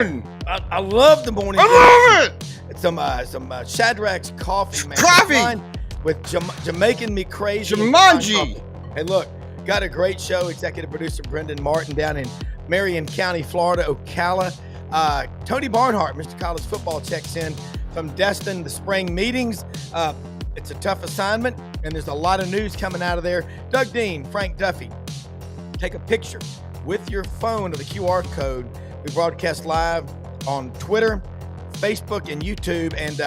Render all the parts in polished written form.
I love the morning. I love it. Some Shadrack's coffee, man. Coffee with Jamaican me crazy. Jumanji. Hey, look, got a great show. Executive producer Brendan Martin down in Marion County, Florida, Ocala. Tony Barnhart, Mr. College Football, checks in from Destin. The spring meetings. It's a tough assignment, and there's a lot of news coming out of there. Doug Dean, Frank Duffy, take a picture with your phone of the QR code. We broadcast live on Twitter, Facebook, and YouTube. And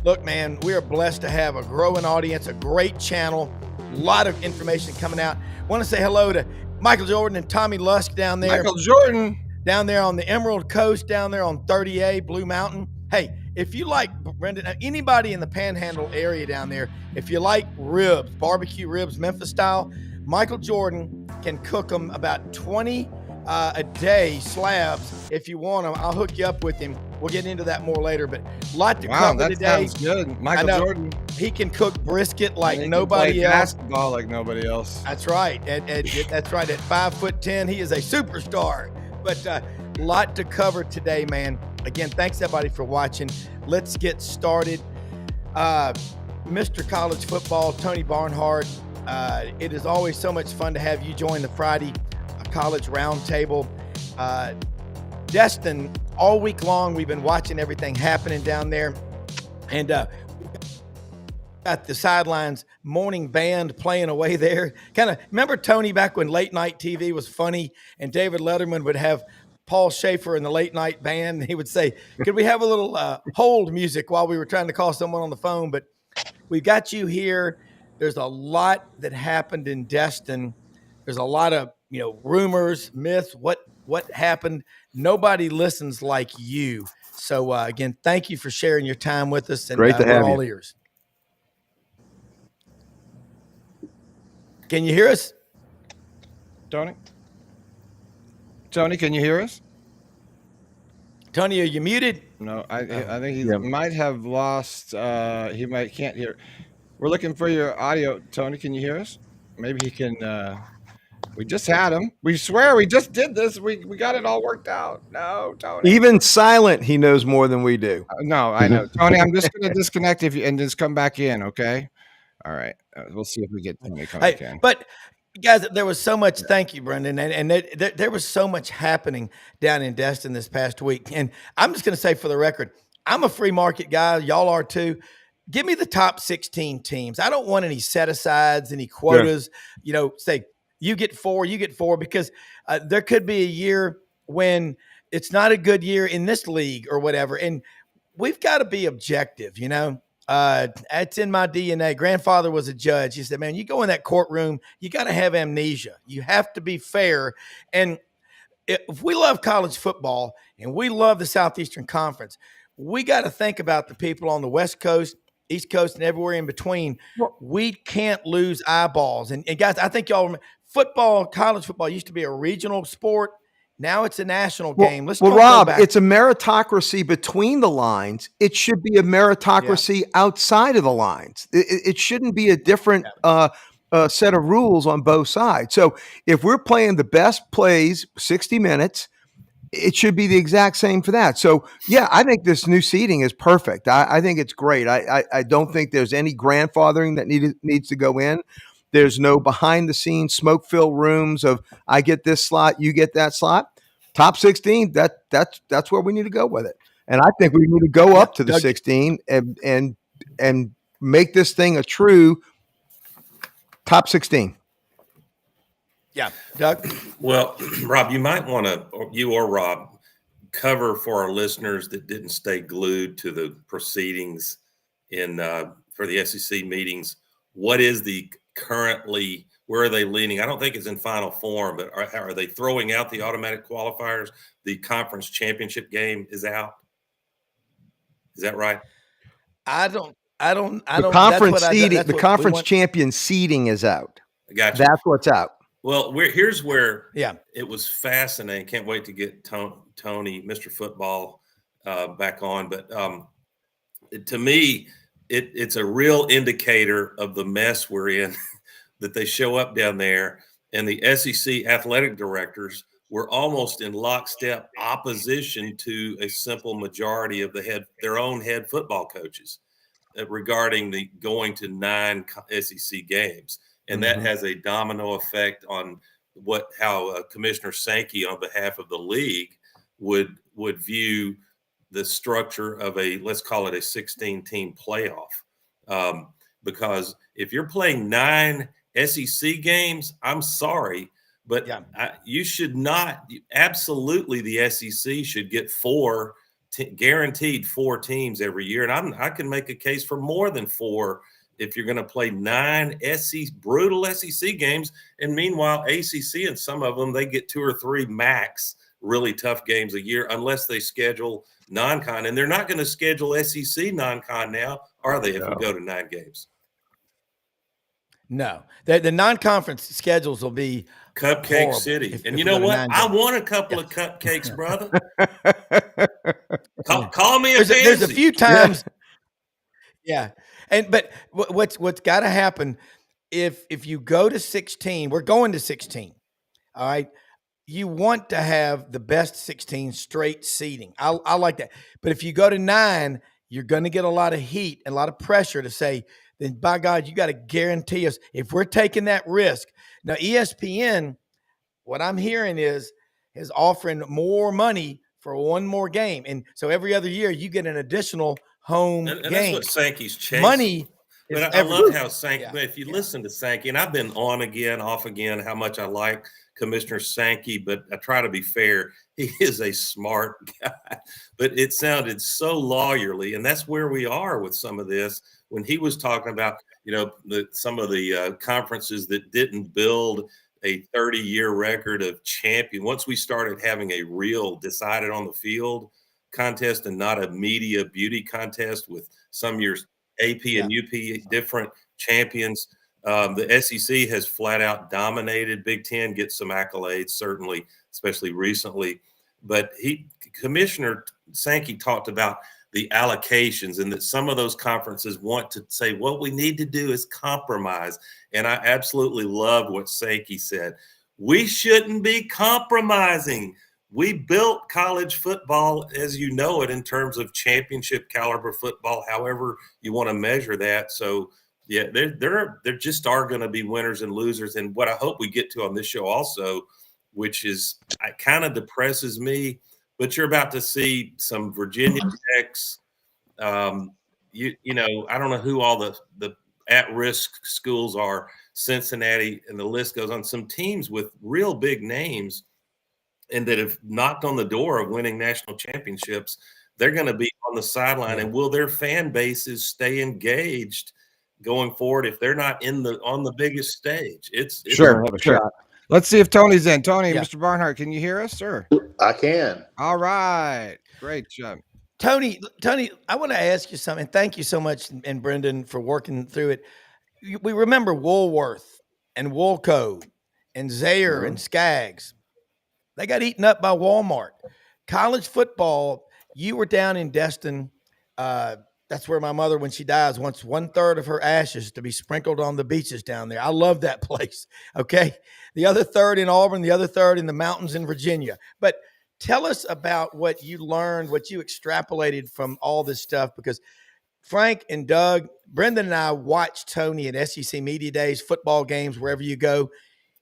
look, man, we are blessed to have a growing audience, a great channel, a lot of information coming out. Want to say hello to Michael Jordan and Tommy Lusk down there. Michael Jordan. Down there on the Emerald Coast, down there on 30A, Blue Mountain. Hey, if you like, Brendan, anybody in the Panhandle area down there, if you like ribs, barbecue ribs, Memphis style, Michael Jordan can cook them about 20 a day slabs. If you want them, I'll hook you up with him. We'll get into that more later, but a lot to cover today. Wow, that sounds good. Michael Jordan. He can cook brisket like nobody else. Basketball like nobody else. That's right. That's right. At 5'10", he is a superstar. But a lot to cover today, man. Again, thanks everybody for watching. Let's get started. Mr. College Football, Tony Barnhart, it is always so much fun to have you join the Friday College Roundtable. Destin, all week long, we've been watching everything happening down there. And got the sidelines morning band playing away there. Kind of remember Tony back when late night TV was funny and David Letterman would have Paul Schaefer in the late night band. And he would say, could we have a little hold music while we were trying to call someone on the phone? But we got you here. There's a lot that happened in Destin. There's a lot of, rumors, myths, what happened. Nobody listens like you. So again, thank you for sharing your time with us. And great to have we're all ears. Can you hear us? Tony, can you hear us? Tony, are you muted? No, I think he might have lost. He can't hear. We're looking for your audio. Tony, can you hear us? Maybe he can. We just had him. We swear we just did this. We got it all worked out. No, Tony. Even silent, he knows more than we do. No, I know. Tony, I'm just going to disconnect and just come back in, okay? All right. We'll see if we get Tony coming in. But, guys, there was so much. Thank you, Brendan. And there was so much happening down in Destin this past week. And I'm just going to say for the record, I'm a free market guy. Y'all are too. Give me the top 16 teams. I don't want any set-asides, any quotas. Say you get four, because there could be a year when it's not a good year in this league or whatever. And we've got to be objective, It's in my DNA. Grandfather was a judge. He said, man, you go in that courtroom, you got to have amnesia. You have to be fair. And if we love college football and we love the Southeastern Conference, we got to think about the people on the West Coast, East Coast, and everywhere in between. We can't lose eyeballs. And guys, I think y'all remember, college football used to be a regional sport. Now it's a national game. Rob, it's a meritocracy between the lines. It should be a meritocracy outside of the lines. It shouldn't be a different set of rules on both sides. So if we're playing the best plays 60 minutes, it should be the exact same for that. So, I think this new seating is perfect. I think it's great. I don't think there's any grandfathering that needs to go in. There's no behind-the-scenes smoke-filled rooms of I get this slot, you get that slot. Top 16, that's where we need to go with it. And I think we need to go up to the 16 and make this thing a true top 16. Yeah, Doug? Well, Rob, you might want to, you or Rob, cover for our listeners that didn't stay glued to the proceedings for the SEC meetings. What is currently, where are they leaning? I don't think it's in final form, but are they throwing out the automatic qualifiers? The conference championship game is out. Is that right? I don't. The conference seeding, the conference champion seeding is out. Gotcha. That's what's out. Well, here's where it was fascinating. Can't wait to get Tony, Mr. Football, back on. But to me, it's a real indicator of the mess we're in that they show up down there, and the SEC athletic directors were almost in lockstep opposition to a simple majority of their own head football coaches regarding the going to 9 SEC games. And that has a domino effect on how Commissioner Sankey, on behalf of the league, would view the structure of let's call it a 16-team playoff. Because if you're playing 9 SEC games, I'm sorry, but you should not. Absolutely, the SEC should get guaranteed 4 teams every year, and I can make a case for more than 4 if you're going to play 9 brutal SEC games. And meanwhile, ACC and some of them, they get 2 or 3 max really tough games a year, unless they schedule non-con. And they're not going to schedule SEC non-con now, are they? If we go to 9 games. No, the non-conference schedules will be Cupcake City. And you know what? I want a couple of cupcakes, brother. Call me a fancy. There's a few times. But what's got to happen if you go to 16, we're going to 16. All right. You want to have the best 16 straight seeding. I like that. But if you go to 9, you're going to get a lot of heat and a lot of pressure to say, then by God, you got to guarantee us if we're taking that risk. Now, ESPN, what I'm hearing is offering more money for one more game. And so every other year you get an additional home game. And that's what Sankey's chasing. Money. But I love how Sankey, if you listen to Sankey, and I've been on again, off again, how much I like Commissioner Sankey, but I try to be fair. He is a smart guy, but it sounded so lawyerly. And that's where we are with some of this. When he was talking about, some of the conferences that didn't build a 30-year record of champion. Once we started having a real decided on the field contest and not a media beauty contest with some years AP and UP different champions, the SEC has flat out dominated. Big Ten gets some accolades, certainly, especially recently. But Commissioner Sankey talked about the allocations and that some of those conferences want to say what we need to do is compromise. And I absolutely love what Sankey said. We shouldn't be compromising. We built college football as you know it in terms of championship caliber football, however you want to measure that. So, yeah, there just are going to be winners and losers. And what I hope we get to on this show also, which is it kind of depresses me, but you're about to see some Virginia Techs. I don't know who all the at-risk schools are, Cincinnati, and the list goes on. Some teams with real big names and that have knocked on the door of winning national championships. They're going to be on the sideline, and will their fan bases stay engaged going forward if they're not on the biggest stage? It's sure. Let's see if Tony's in. Tony, Mr. Barnhart, can you hear us, sir? I can. All right. Great job. Tony, I want to ask you something. Thank you so much, and Brendan, for working through it. We remember Woolworth and Woolco and Zaire and Skaggs. They got eaten up by Walmart. College football, you were down in Destin. That's where my mother, when she dies, wants 1/3 of her ashes to be sprinkled on the beaches down there. I love that place. Okay. The other third in Auburn, the other third in the mountains in Virginia. But tell us about what you learned, what you extrapolated from all this stuff, because Frank and Doug, Brendan and I watched Tony at SEC Media Days, football games, wherever you go.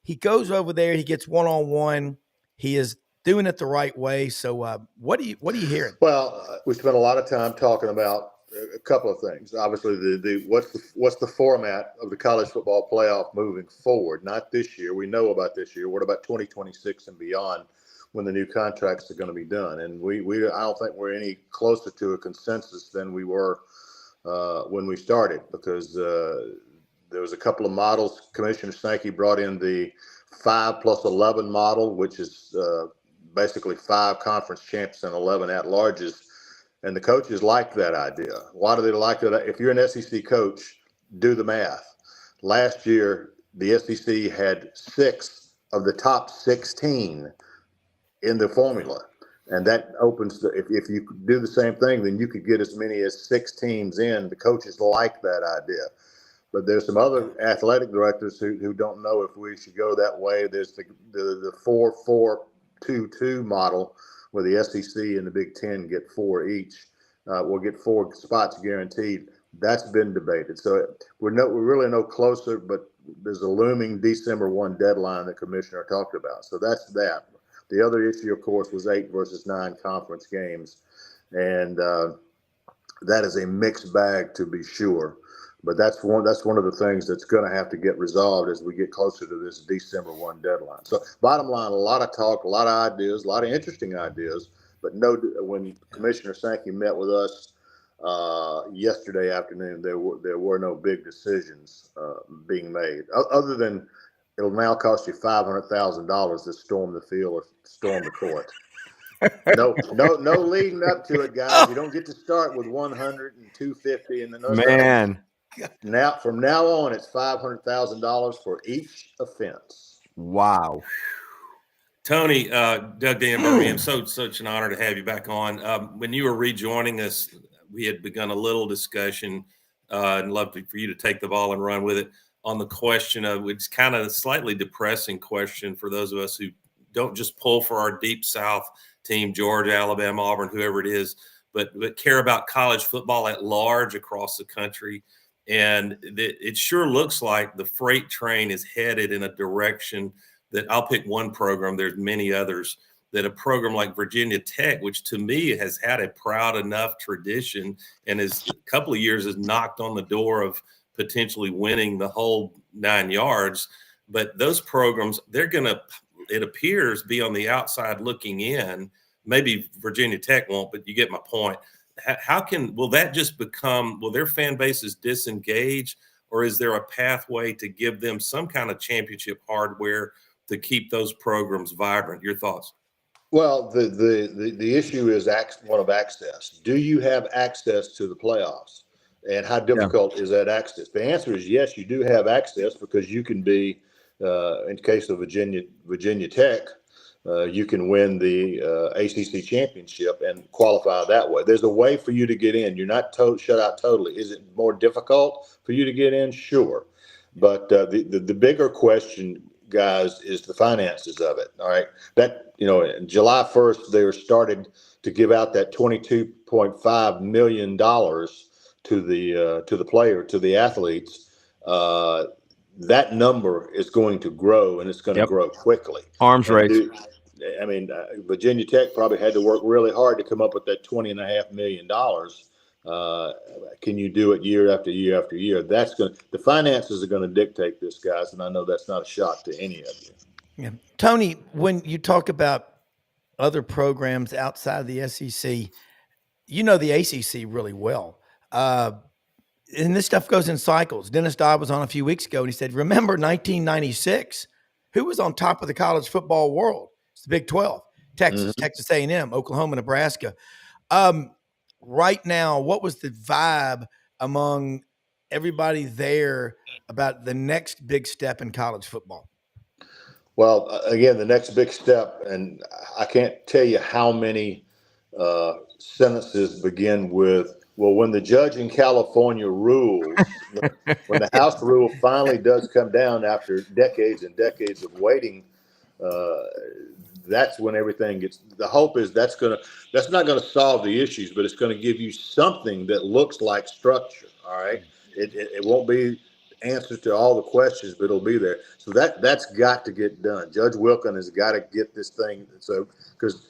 He goes over there, he gets one-on-one. He is doing it the right way. So what are you hearing? Well, we spent a lot of time talking about a couple of things. Obviously, what's the format of the college football playoff moving forward? Not this year. We know about this year. What about 2026 and beyond, when the new contracts are going to be done? And I don't think we're any closer to a consensus than we were when we started, because there was a couple of models. Commissioner Sankey brought in the 5+11 model, which is basically 5 conference champs and 11 at-larges. And the coaches liked that idea. Why do they like that? If you're an SEC coach, do the math. Last year, the SEC had 6 of the top 16 in the formula. And that opens if you do the same thing, then you could get as many as 6 teams in. The coaches like that idea. But there's some other athletic directors who don't know if we should go that way. There's the 4-4 2-2 model where the SEC and the Big Ten get 4 each. We'll get 4 spots guaranteed. That's been debated. So we're really no closer, but there's a looming December 1 deadline the commissioner talked about. So that's that. The other issue, of course, was 8 versus 9 conference games. And that is a mixed bag, to be sure. But that's one of the things that's going to have to get resolved as we get closer to this December 1 deadline. So bottom line, a lot of talk, a lot of ideas, a lot of interesting ideas. But when Commissioner Sankey met with us yesterday afternoon, there were no big decisions being made, other than it'll now cost you $500,000 to storm the field or storm the court. No leading up to it, guys. You don't get to start with 100 and 250 and then Man. Now, from now on, it's $500,000 for each offense. Wow. Tony, Doug Dan Birmingham, such an honor to have you back on. When you were rejoining us, we had begun a little discussion, and love for you to take the ball and run with it on the question of, it's kind of a slightly depressing question for those of us who don't just pull for our Deep South team, Georgia, Alabama, Auburn, whoever it is, but care about college football at large across the country. And it sure looks like the freight train is headed in a direction that I'll pick one program. There's many others, that a program like Virginia Tech, which to me has had a proud enough tradition and is a couple of years has knocked on the door of potentially winning the whole 9 yards. But those programs, they're going to, it appears, be on the outside looking in. Maybe Virginia Tech won't, but you get my point. Will that just become, will their fan bases disengage, or is there a pathway to give them some kind of championship hardware to keep those programs vibrant? Your thoughts? Well, the issue is one of access. Do you have access to the playoffs? And how difficult is that access? The answer is yes, you do have access, because you can be, in the case of Virginia Tech, you can win the ACC championship and qualify that way. There's a way for you to get in. You're not shut out totally. Is it more difficult for you to get in? Sure. But the bigger question, guys, is the finances of it. All right. That, July 1st, they were started to give out that $22.5 million to the player, to the athletes. That number is going to grow, and it's going to grow quickly. Arms race. Virginia Tech probably had to work really hard to come up with that $20.5 million. Can you do it year after year after year? The finances are going to dictate this, guys, and I know that's not a shock to any of you. Yeah. Tony, when you talk about other programs outside the SEC, you know the ACC really well. And this stuff goes in cycles. Dennis Dodd was on a few weeks ago, and he said, remember 1996? Who was on top of the college football world? It's the Big 12, Texas, Texas A&M, Oklahoma, Nebraska. Right now, what was the vibe among everybody there about the next big step in college football? Well, again, the next big step, and I can't tell you how many sentences begin with, well, when the judge in California rules, when the House rule finally does come down after decades and decades of waiting, that's when everything gets. The hope is that's not going to solve the issues, but it's going to give you something that looks like structure. All right, it won't be answers to all the questions, but it'll be there. So that's got to get done. Judge Wilkin has got to get this thing. So because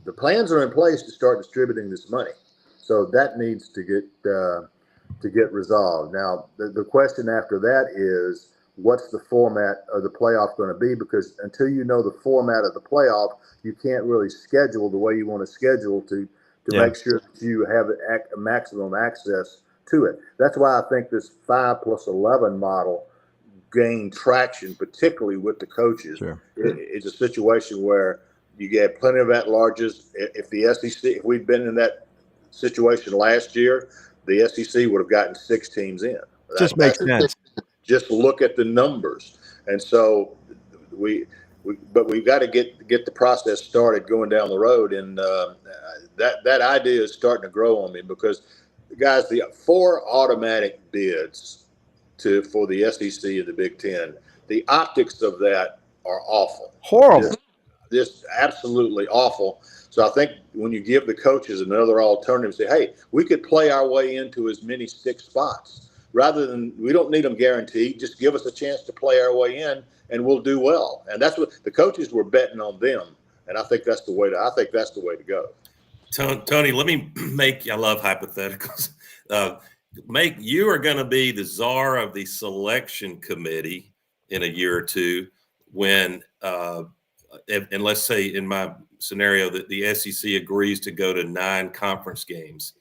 the plans are in place to start distributing this money, so that needs to get resolved. Now the question after that is, what's the format of the playoff going to be? Because until you know the format of the playoff, you can't really schedule the way you want to schedule to make sure that you have a maximum access to it. That's why I think this 5+11 model gained traction, particularly with the coaches. Sure. It's a situation where you get plenty of at-larges. If the SEC, if we'd been in that situation last year, the SEC would have gotten 6 teams in. Just makes sense. Just look at the numbers. And so but we've got to get the process started going down the road. And that idea is starting to grow on me, because guys, the 4 automatic bids for the SEC and the Big Ten, the optics of that are awful. Horrible. just absolutely awful. So I think when you give the coaches another alternative, say, hey, we could play our way into as many 6 spots rather than, we don't need them guaranteed. Just give us a chance to play our way in and we'll do well. And that's what the coaches were betting on them. And I think that's the way to go. Tony, let me make, I love hypotheticals. You are going to be the czar of the selection committee in a year or two when, and let's say in my scenario that the SEC agrees to go to 9 conference games,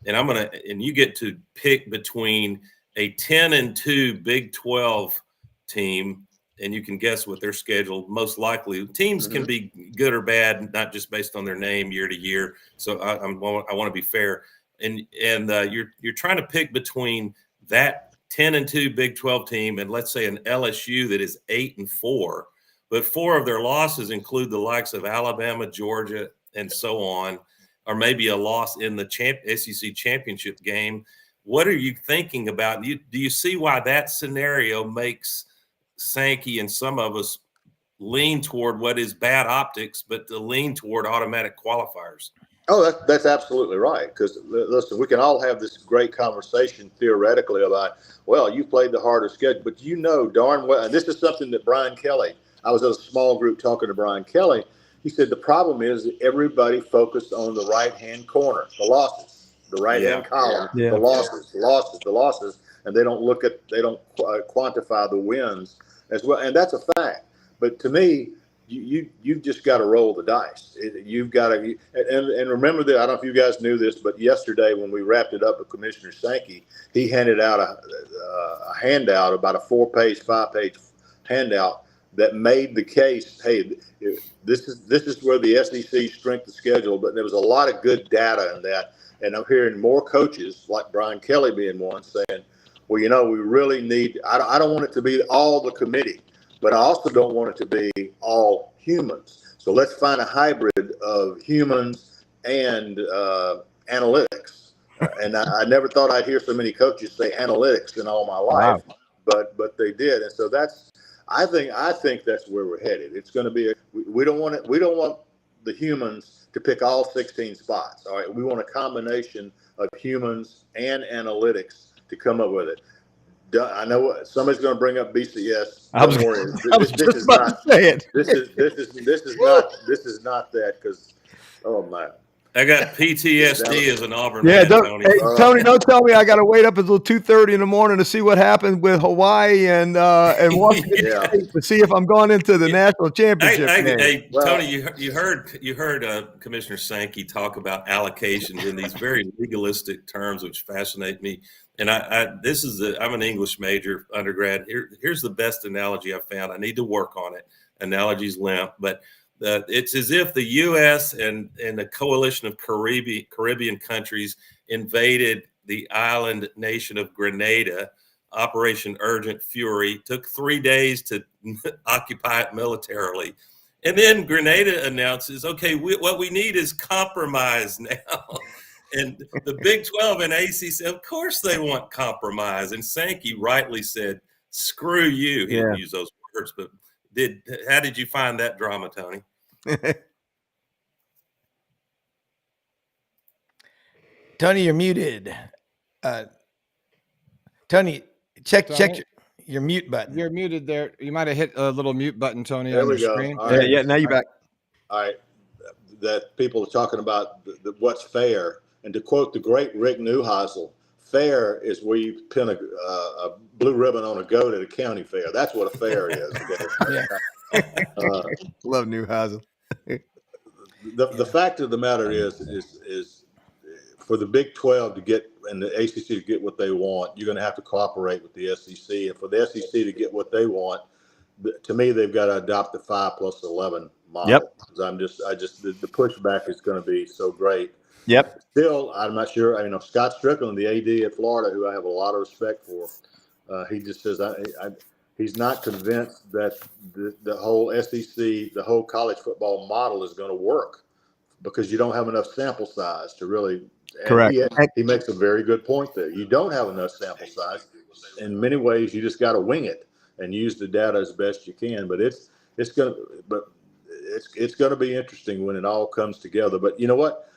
and you get to pick between a 10-2 Big 12 team, and you can guess what their schedule most likely. Teams can be good or bad, not just based on their name year to year. So I want to be fair, and you're trying to pick between that 10-2 Big 12 team and let's say an LSU that is 8-4, but 4 of their losses include the likes of Alabama, Georgia, and so on, or maybe a loss in the SEC championship game. What are you thinking about? Do you see why that scenario makes Sankey and some of us lean toward what is bad optics, but to lean toward automatic qualifiers? Oh, that's absolutely right. Because listen, we can all have this great conversation theoretically about, well, you played the harder schedule, but you know darn well, and this is something that Brian Kelly, I was at a small group talking to Brian Kelly. He said the problem is that everybody focused on the right-hand corner, the losses, the right-hand column, the losses, and they don't quantify the wins as well. And that's a fact. But to me, you've just got to roll the dice. You've got to, and remember that, I don't know if you guys knew this, but yesterday when we wrapped it up with Commissioner Sankey, he handed out a handout, about a 5-page handout that made the case, hey, this is where the SEC strength of schedule, but there was a lot of good data in that. And I'm hearing more coaches, like Brian Kelly being one, saying, well, we really need, I don't want it to be all the committee, but I also don't want it to be all humans. So let's find a hybrid of humans and analytics. And I never thought I'd hear so many coaches say analytics in all my life, but they did. And so I think that's where we're headed. It's going to be we don't want the humans to pick all 16 spots. All right, we want a combination of humans and analytics to come up with it. I know somebody's going to bring up BCS. Don't worry. This is not that, because my. I got PTSD as an Auburn man, Tony. Hey, Tony, don't tell me I got to wait up until 2:30 in the morning to see what happened with Hawaii and Washington State to see if I'm going into the national championship game. Hey, Tony, you heard Commissioner Sankey talk about allocations in these very legalistic terms, which fascinate me. And I'm an English major undergrad. Here's the best analogy I found. I need to work on it. Analogy's limp, but it's as if the U.S. and a coalition of Caribbean countries invaded the island nation of Grenada, Operation Urgent Fury, took 3 days to occupy it militarily. And then Grenada announces, okay, what we need is compromise now. And the Big 12 and ACC, of course they want compromise. And Sankey rightly said, screw you. He didn't use those words, but how did you find that drama, Tony? Tony, you're muted. Tony, check your mute button. You're muted there. You might have hit a little mute button, Tony, there on we your go. screen. Right. Yeah, now you're back. All right. That people are talking about what's fair. And to quote the great Rick Neuheisel, fair is where you pin a blue ribbon on a goat at a county fair. That's what a fair is. Love Neuheisel. The fact of the matter is for the Big 12 to get and the ACC to get what they want, you're going to have to cooperate with the SEC. And for the SEC to get what they want, to me, they've got to adopt the 5+11 model. Yep. The pushback is going to be so great. Yep. Still, I'm not sure. Scott Strickland, the AD at Florida, who I have a lot of respect for, he just says he's not convinced that the whole SEC, the whole college football model is going to work because you don't have enough sample size to really. Correct. He makes a very good point there. You don't have enough sample size. In many ways, you just got to wing it and use the data as best you can. But it's going to be interesting when it all comes together. But you know what?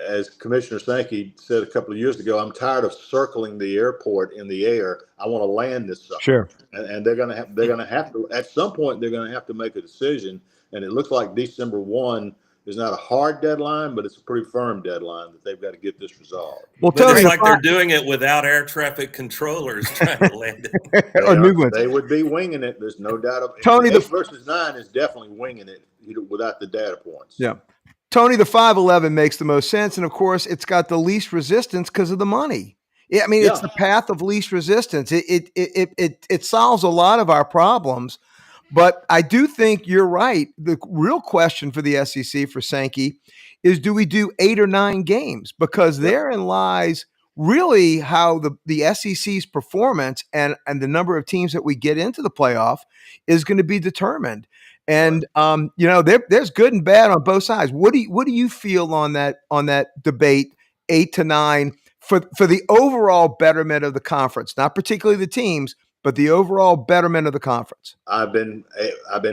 As Commissioner Sankey said a couple of years ago, I'm tired of circling the airport in the air. I want to land this sucker. Sure. And they're going to have to, at some point, they're going to have to make a decision. And it looks like December 1 is not a hard deadline, but it's a pretty firm deadline that they've got to get this resolved. Well, but it's like they're doing it without air traffic controllers trying to land it. They would be winging it. There's no doubt about it. Tony, 8 versus 9 is definitely winging it without the data points. Yeah. Tony, the 5-11 makes the most sense. And of course, it's got the least resistance because of the money. I mean, it's the path of least resistance. It solves a lot of our problems. But I do think you're right. The real question for the SEC, for Sankey, is do we do 8 or 9 games? Because therein lies really how the SEC's performance and the number of teams that we get into the playoff is going to be determined. And there's good and bad on both sides. What do you feel on that debate, 8 to 9, for the overall betterment of the conference, not particularly the teams, but the overall betterment of the conference? I've been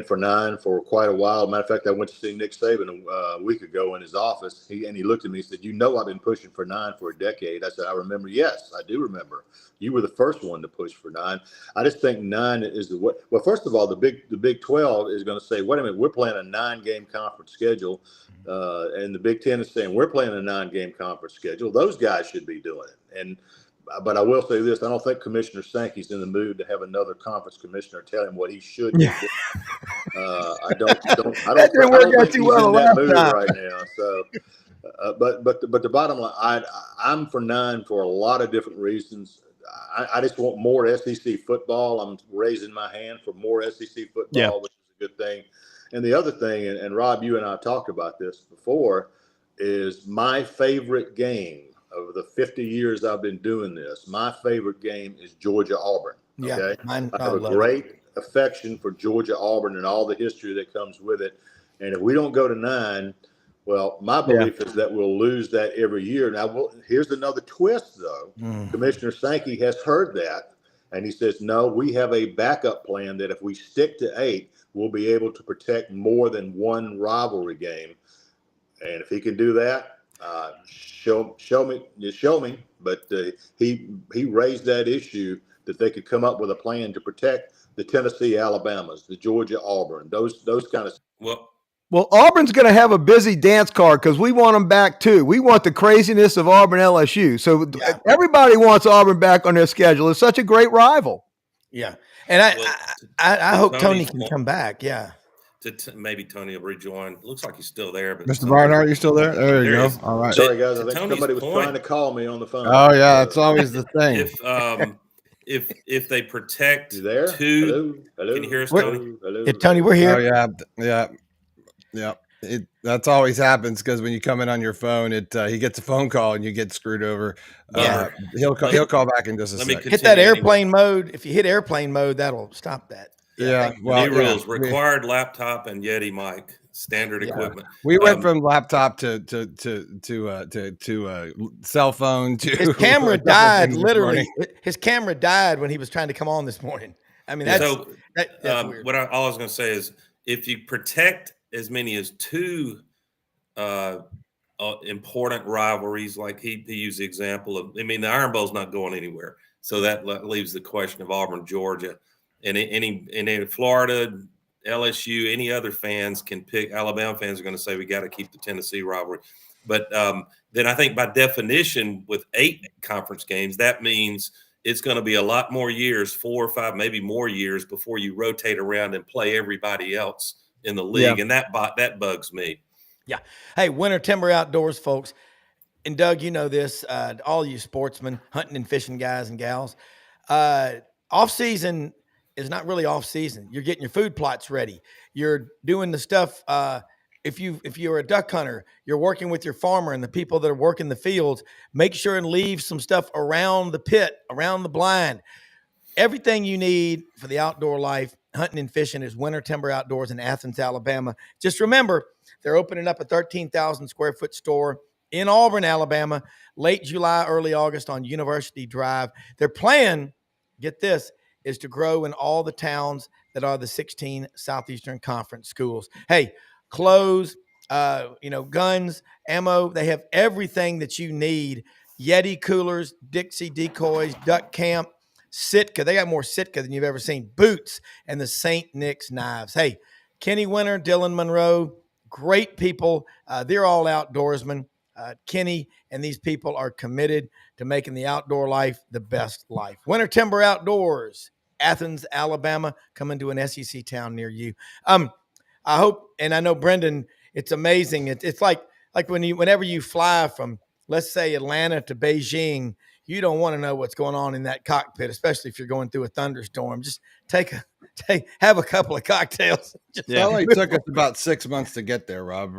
for 9 for quite a while. Matter of fact, I went to see Nick Saban a week ago in his office. He looked at me and said, I've been pushing for 9 for a decade. I said, I remember. Yes, I do remember. You were the first one to push for 9. I just think 9 is the way. Well, first of all, the Big 12 is going to say, wait a minute, we're playing a 9-game conference schedule. And the Big 10 is saying, we're playing a 9-game conference schedule. Those guys should be doing it. But I will say this: I don't think Commissioner Sankey's in the mood to have another conference commissioner tell him what he should do. I don't think he's in that mood right now. So, but the bottom line, I'm for 9 for a lot of different reasons. I just want more SEC football. I'm raising my hand for more SEC football, which is a good thing. And the other thing, and Rob, you and I talked about this before, is my favorite game. Over the 50 years I've been doing this, my favorite game is Georgia-Auburn. Okay? I have a great affection for Georgia-Auburn and all the history that comes with it. And if we don't go to 9, well, my belief is that we'll lose that every year. Now, here's another twist, though. Commissioner Sankey has heard that, and he says, no, we have a backup plan that if we stick to 8, we'll be able to protect more than one rivalry game. And if he can do that, show me. But he raised that issue that they could come up with a plan to protect the Tennessee Alabamas, the Georgia Auburn, those kind of. Well, Auburn's going to have a busy dance card because we want them back too. We want the craziness of Auburn LSU. So everybody wants Auburn back on their schedule. It's such a great rival. Yeah, and I hope Tony can come back. Yeah. Maybe Tony will rejoin. Looks like he's still there. But Mr. Barnard, you still there? There you go. All right. Sorry, guys. I think somebody was trying to call me on the phone. Oh, yeah. That's always the thing. If they protect you there? 2. Hello? Can you hear us, Tony? Hello? Yeah, Tony, we're here. Oh, yeah. That's always happens because when you come in on your phone, he gets a phone call and you get screwed over. He'll call back in just a second. Hit that airplane mode. If you hit airplane mode, that'll stop that. Yeah. New rules: required laptop and Yeti mic, standard equipment. We went from laptop to cell phone to his camera died. Literally, his camera died when he was trying to come on this morning. I mean, that's weird. All I was going to say is, if you protect as many as 2 important rivalries, like he used the example of, the Iron Bowl's not going anywhere, so that leaves the question of Auburn, Georgia. And in Florida, LSU, any other fans can pick. Alabama fans are going to say we got to keep the Tennessee rivalry. But then I think by definition, with 8 conference games, that means it's going to be a lot more years, 4 or 5, maybe more years before you rotate around and play everybody else in the league. And that bugs me. Yeah. Hey, Winter Timber Outdoors, folks. And Doug, you know this, all you sportsmen, hunting and fishing guys and gals. Off season is not really off season. You're getting your food plots ready. You're doing the stuff. If you're a duck hunter, you're working with your farmer and the people that are working the fields. Make sure and leave some stuff around the pit, around the blind. Everything you need for the outdoor life, hunting and fishing, is Winter Timber Outdoors in Athens, Alabama. Just remember, they're opening up a 13,000 square foot store in Auburn, Alabama, late July, early August on University Drive. Their plan, get this, is to grow in all the towns that are the 16 Southeastern Conference schools. Hey, clothes, guns, ammo. They have everything that you need. Yeti coolers, Dixie decoys, duck camp, Sitka. They got more Sitka than you've ever seen. Boots and the St. Nick's knives. Hey, Kenny Winter, Dylan Monroe, great people. They're all outdoorsmen. Kenny and these people are committed to making the outdoor life the best life. Winter Timber Outdoors, Athens, Alabama, coming to an SEC town near you. I hope, and I know Brendan, it's amazing. It's like whenever you fly from, let's say, Atlanta to Beijing, you don't want to know what's going on in that cockpit, especially if you're going through a thunderstorm. Just have a couple of cocktails. It only took us about 6 months to get there, Rob.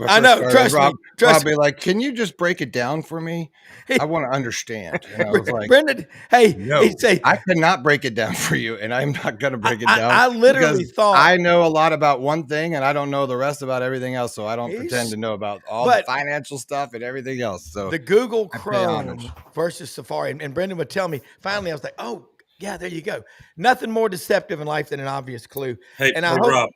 I know. Trust me. Rob be like, "Can you just break it down for me? I want to understand." And I was like, Brendan, hey, no, he'd say, I cannot break it down for you, and I'm not going to break it down. I literally thought I know a lot about one thing, and I don't know the rest about everything else. So I don't pretend to know about all the financial stuff and everything else. So the Google Chrome versus Safari, and Brendan would tell me. Finally, I was like, "Oh, yeah, there you go." Nothing more deceptive in life than an obvious clue. Hey, and I hope, Rob,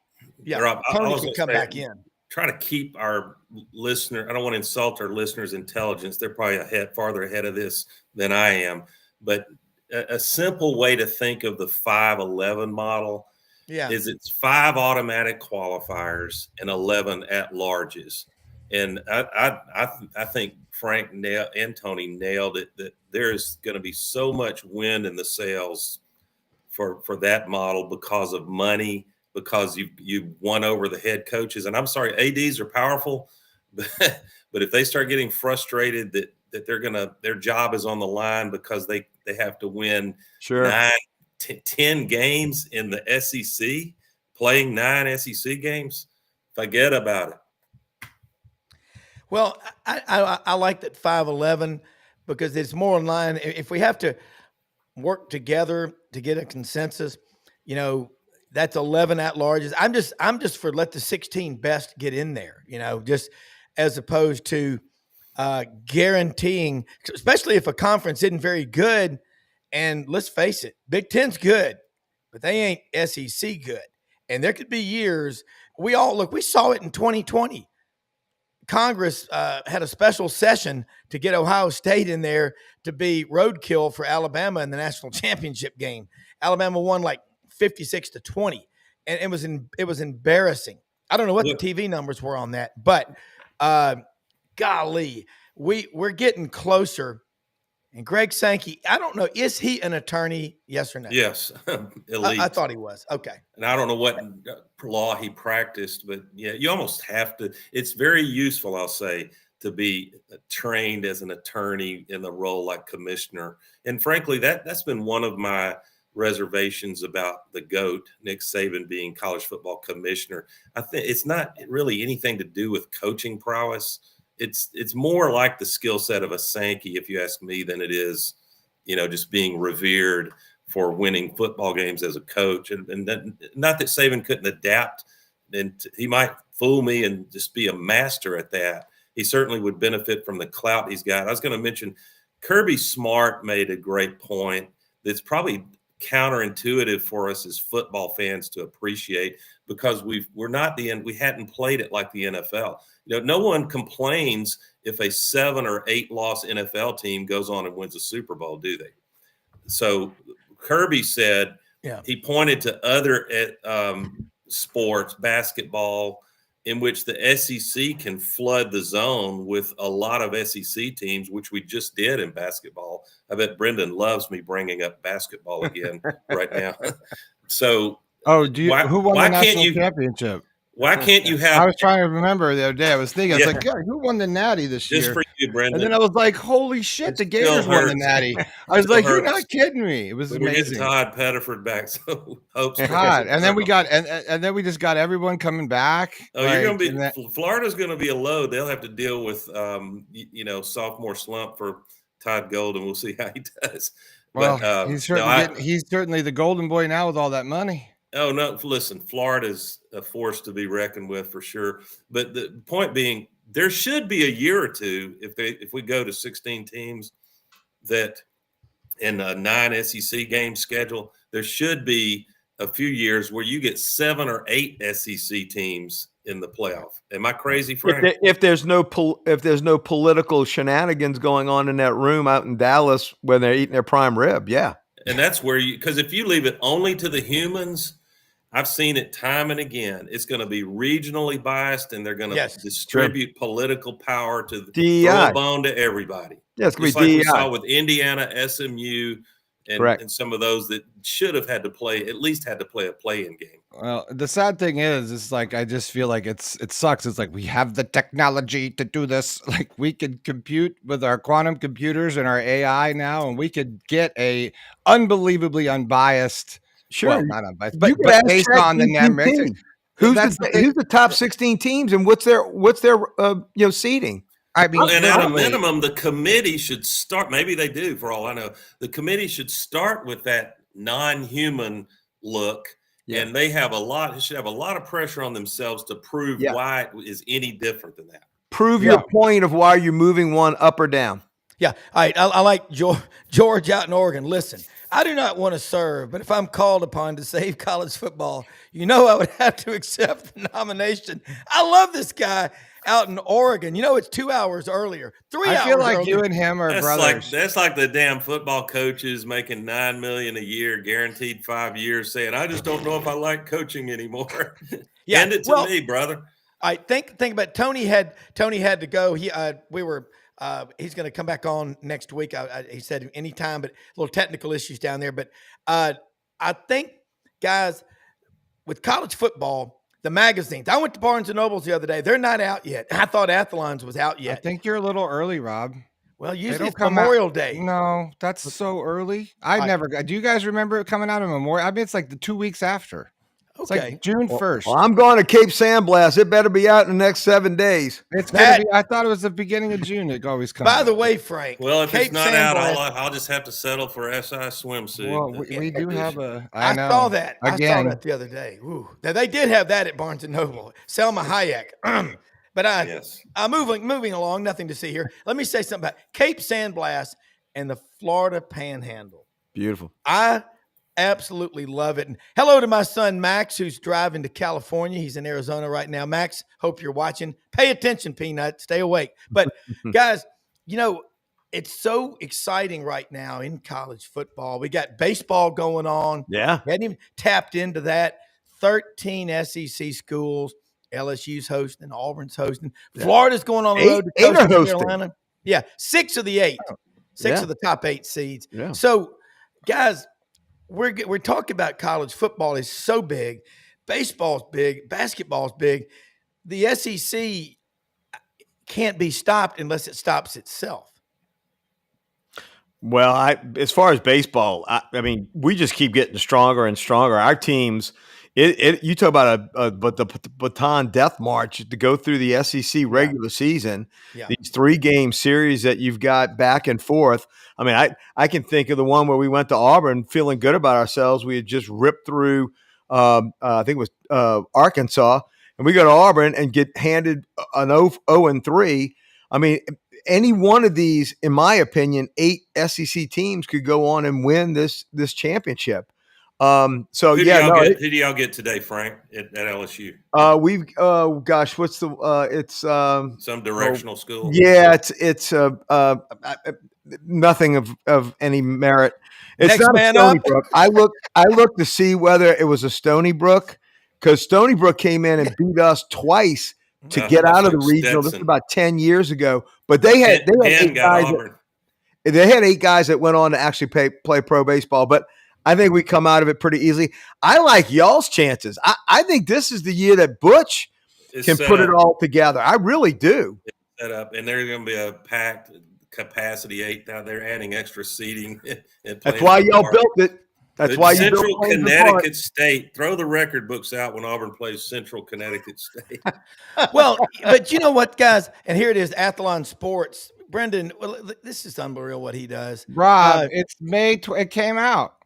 Rob, Tony can come back in. Try to keep our listener. I don't want to insult our listeners' intelligence. They're probably farther ahead of this than I am. But a simple way to think of the 5-11 model is it's 5 automatic qualifiers and 11 at-larges. And I think Frank and Tony nailed it, that there's going to be so much wind in the sails for that model because of money, because you won over the head coaches. And I'm sorry, ADs are powerful, but if they start getting frustrated that their job is on the line because they have to win 10 games in the SEC, playing 9 SEC games, forget about it. Well, I like that 5-11 because it's more in line. If we have to work together to get a consensus, that's 11 at-larges. I'm just for let the 16 best get in there, just as opposed to guaranteeing, especially if a conference isn't very good. And let's face it, Big Ten's good, but they ain't SEC good. And there could be years we saw it in 2020. Congress had a special session to get Ohio State in there to be roadkill for Alabama in the national championship game. Alabama won like 56-20, and it was embarrassing. I don't know what the TV numbers were on that, but golly, we're getting closer. And Greg Sankey, I don't know, is he an attorney? Yes or no? Yes, elite. I thought he was. Okay. And I don't know what law he practiced, but yeah, you almost have to. It's very useful, I'll say, to be trained as an attorney in the role like commissioner. And frankly, that's been one of my reservations about the GOAT, Nick Saban, being college football commissioner. I think it's not really anything to do with coaching prowess. It's more like the skill set of a Sankey, if you ask me, than it is, just being revered for winning football games as a coach. And not that Saban couldn't adapt, and he might fool me and just be a master at that. He certainly would benefit from the clout he's got. I was going to mention Kirby Smart made a great point that's probably counterintuitive for us as football fans to appreciate, because we hadn't played it like the NFL. No one complains if a 7 or 8 loss NFL team goes on and wins a Super Bowl, do they? So Kirby said he pointed to other sports, basketball, in which the SEC can flood the zone with a lot of SEC teams, which we just did in basketball. I bet Brendan loves me bringing up basketball again right now. So, who won the national championship? Why can't you have? I was trying to remember the other day. I was thinking, I was like, God, who won the Natty this year? Just for you, Brendan. And then I was like, holy shit, the Gators won the Natty. I was like, you're not kidding me. It was amazing. We're getting Todd Pettiford back, so hopes. God, and then we got, and then we just got everyone coming back. Oh, you're going to be. Florida's going to be a load. They'll have to deal with, sophomore slump for Todd Golden. We'll see how he does. Well, but, he's certainly the golden boy now with all that money. Oh, no, listen, Florida's a force to be reckoned with for sure. But the point being, there should be a year or two if we go to 16 teams that in a 9 SEC game schedule, there should be a few years where you get 7 or 8 SEC teams in the playoff. Am I crazy, Frank? If there's no political shenanigans going on in that room out in Dallas when they're eating their prime rib, yeah. And that's where because if you leave it only to the humans, I've seen it time and again. It's going to be regionally biased, and they're going to distribute political power to throw a bone to everybody. Yeah, it's going to be like DEI. We saw with Indiana, SMU, and some of those that should have had to play, at least had to play a play-in game. Well, the sad thing is, it's like I just feel like it sucks. It's like we have the technology to do this. Like we could compute with our quantum computers and our AI now, and we could get a unbelievably unbiased. Sure, well, not unbiased, but based on the numerics. Who's the top 16 teams, and what's their seeding? I mean, and at a minimum, the committee should start. Maybe they do, for all I know. The committee should start with that non-human look, and they have should have a lot of pressure on themselves to prove why it is any different than that. Prove your point of why you're moving one up or down. Yeah, all right. I like George out in Oregon. Listen, I do not want to serve, but if I'm called upon to save college football, I would have to accept the nomination. I love this guy out in Oregon. It's 2 hours earlier, 3 hours. I feel like earlier. You and him are brothers. That's like the damn football coaches making $9 million a year, guaranteed 5 years, saying, "I just don't know if I like coaching anymore." Hand it to me, brother. I think about Tony had to go. He's going to come back on next week. He said anytime, but little technical issues down there. But I think, guys, with college football, the magazines. I went to Barnes and Nobles the other day. They're not out yet. I thought Athlon's was out yet. I think you're a little early, Rob. Well, usually it's Memorial Day. No, that's so early. Do you guys remember it coming out of Memorial? I mean, it's like the 2 weeks after. It's like June 1st. Well, I'm going to Cape Sandblast. It better be out in the next 7 days. It's going to be. I thought it was the beginning of June. It always comes. By the way, Frank. Well, if it's not out, I'll just have to settle for SI swimsuit. Well, we do have a. I saw that. Again. I saw that the other day. Ooh. Now, they did have that at Barnes and Noble. Selma Hayek. But moving along. Nothing to see here. Let me say something about Cape Sandblast and the Florida Panhandle. Beautiful. I absolutely love it. And hello to my son, Max, who's driving to California. He's in Arizona right now. Max, hope you're watching. Pay attention, Peanut. Stay awake. But, guys, it's so exciting right now in college football. We got baseball going on. Yeah. We hadn't even tapped into that. 13 SEC schools. LSU's hosting. Auburn's hosting. Florida's going on the road to Coastal Carolina. Yeah, 6 of the 8. 6 of the top 8 seeds. Yeah. So, guys, we're talking about college football is so big. Baseball's big. Basketball's big. The SEC can't be stopped unless it stops itself. Well, as far as baseball, I mean, we just keep getting stronger and stronger. Our teams, you talk about the baton death march to go through the SEC regular season. Yeah. These 3-game series that you've got back and forth. I mean, I can think of the one where we went to Auburn feeling good about ourselves. We had just ripped through, I think it was Arkansas, and we go to Auburn and get handed an 0-3. I mean, any one of these, in my opinion, 8 SEC teams could go on and win this championship. Who do y'all get today, Frank, at LSU? What's it's some directional school. Yeah, it's nothing of any merit. It's Next not man Stony up. Brook. I looked to see whether it was a Stony Brook, because Stony Brook came in and beat us twice to get out of the regional. This was about 10 years ago. But they had 8 guys. They had 8 guys that went on to actually play pro baseball. But I think we come out of it pretty easily. I like y'all's chances. I think this is the year that Butch can put it all together. I really do. It's set up, and there's going to be a packed capacity 8 out there, adding extra seating. That's why y'all built it. That's why you built Central Connecticut State. Throw the record books out when Auburn plays Central Connecticut State. Well, but you know what, guys? And here it is, Athlon Sports. Brendan, this is unreal what he does. Rob, it's May. It came out.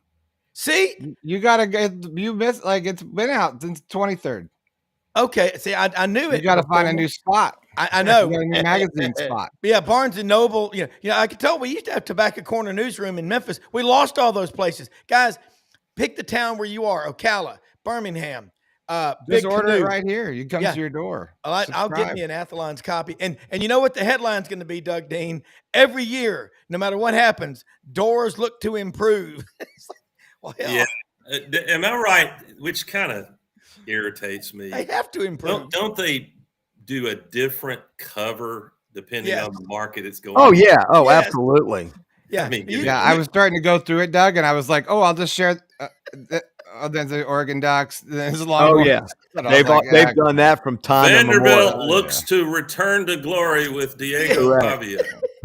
See, you gotta get. You missed. It's been out since 23rd. Okay, see, I knew it. You got to find a new spot. I know. A new magazine spot. Yeah, Barnes and Noble. I could tell we used to have Tobacco Corner Newsroom in Memphis. We lost all those places. Guys, pick the town where you are. Ocala, Birmingham, Just order it right here. You come to your door. I'll get me an Athlon's copy. And you know what the headline's going to be, Doug Dean? Every year, no matter what happens, doors look to improve. It's like, well, hell. Yeah. Am I right? Which kind of irritates me. They have to improve. Don't they do a different cover depending on the market it's going? Oh, yeah. Oh, yes. Absolutely. Yeah. I mean, I was starting to go through it, Doug, and I was like, I'll just share then the Oregon Ducks. There's a lot. Oh, yeah. They've done that from time Vanderbilt looks to return to glory with Diego Pavia.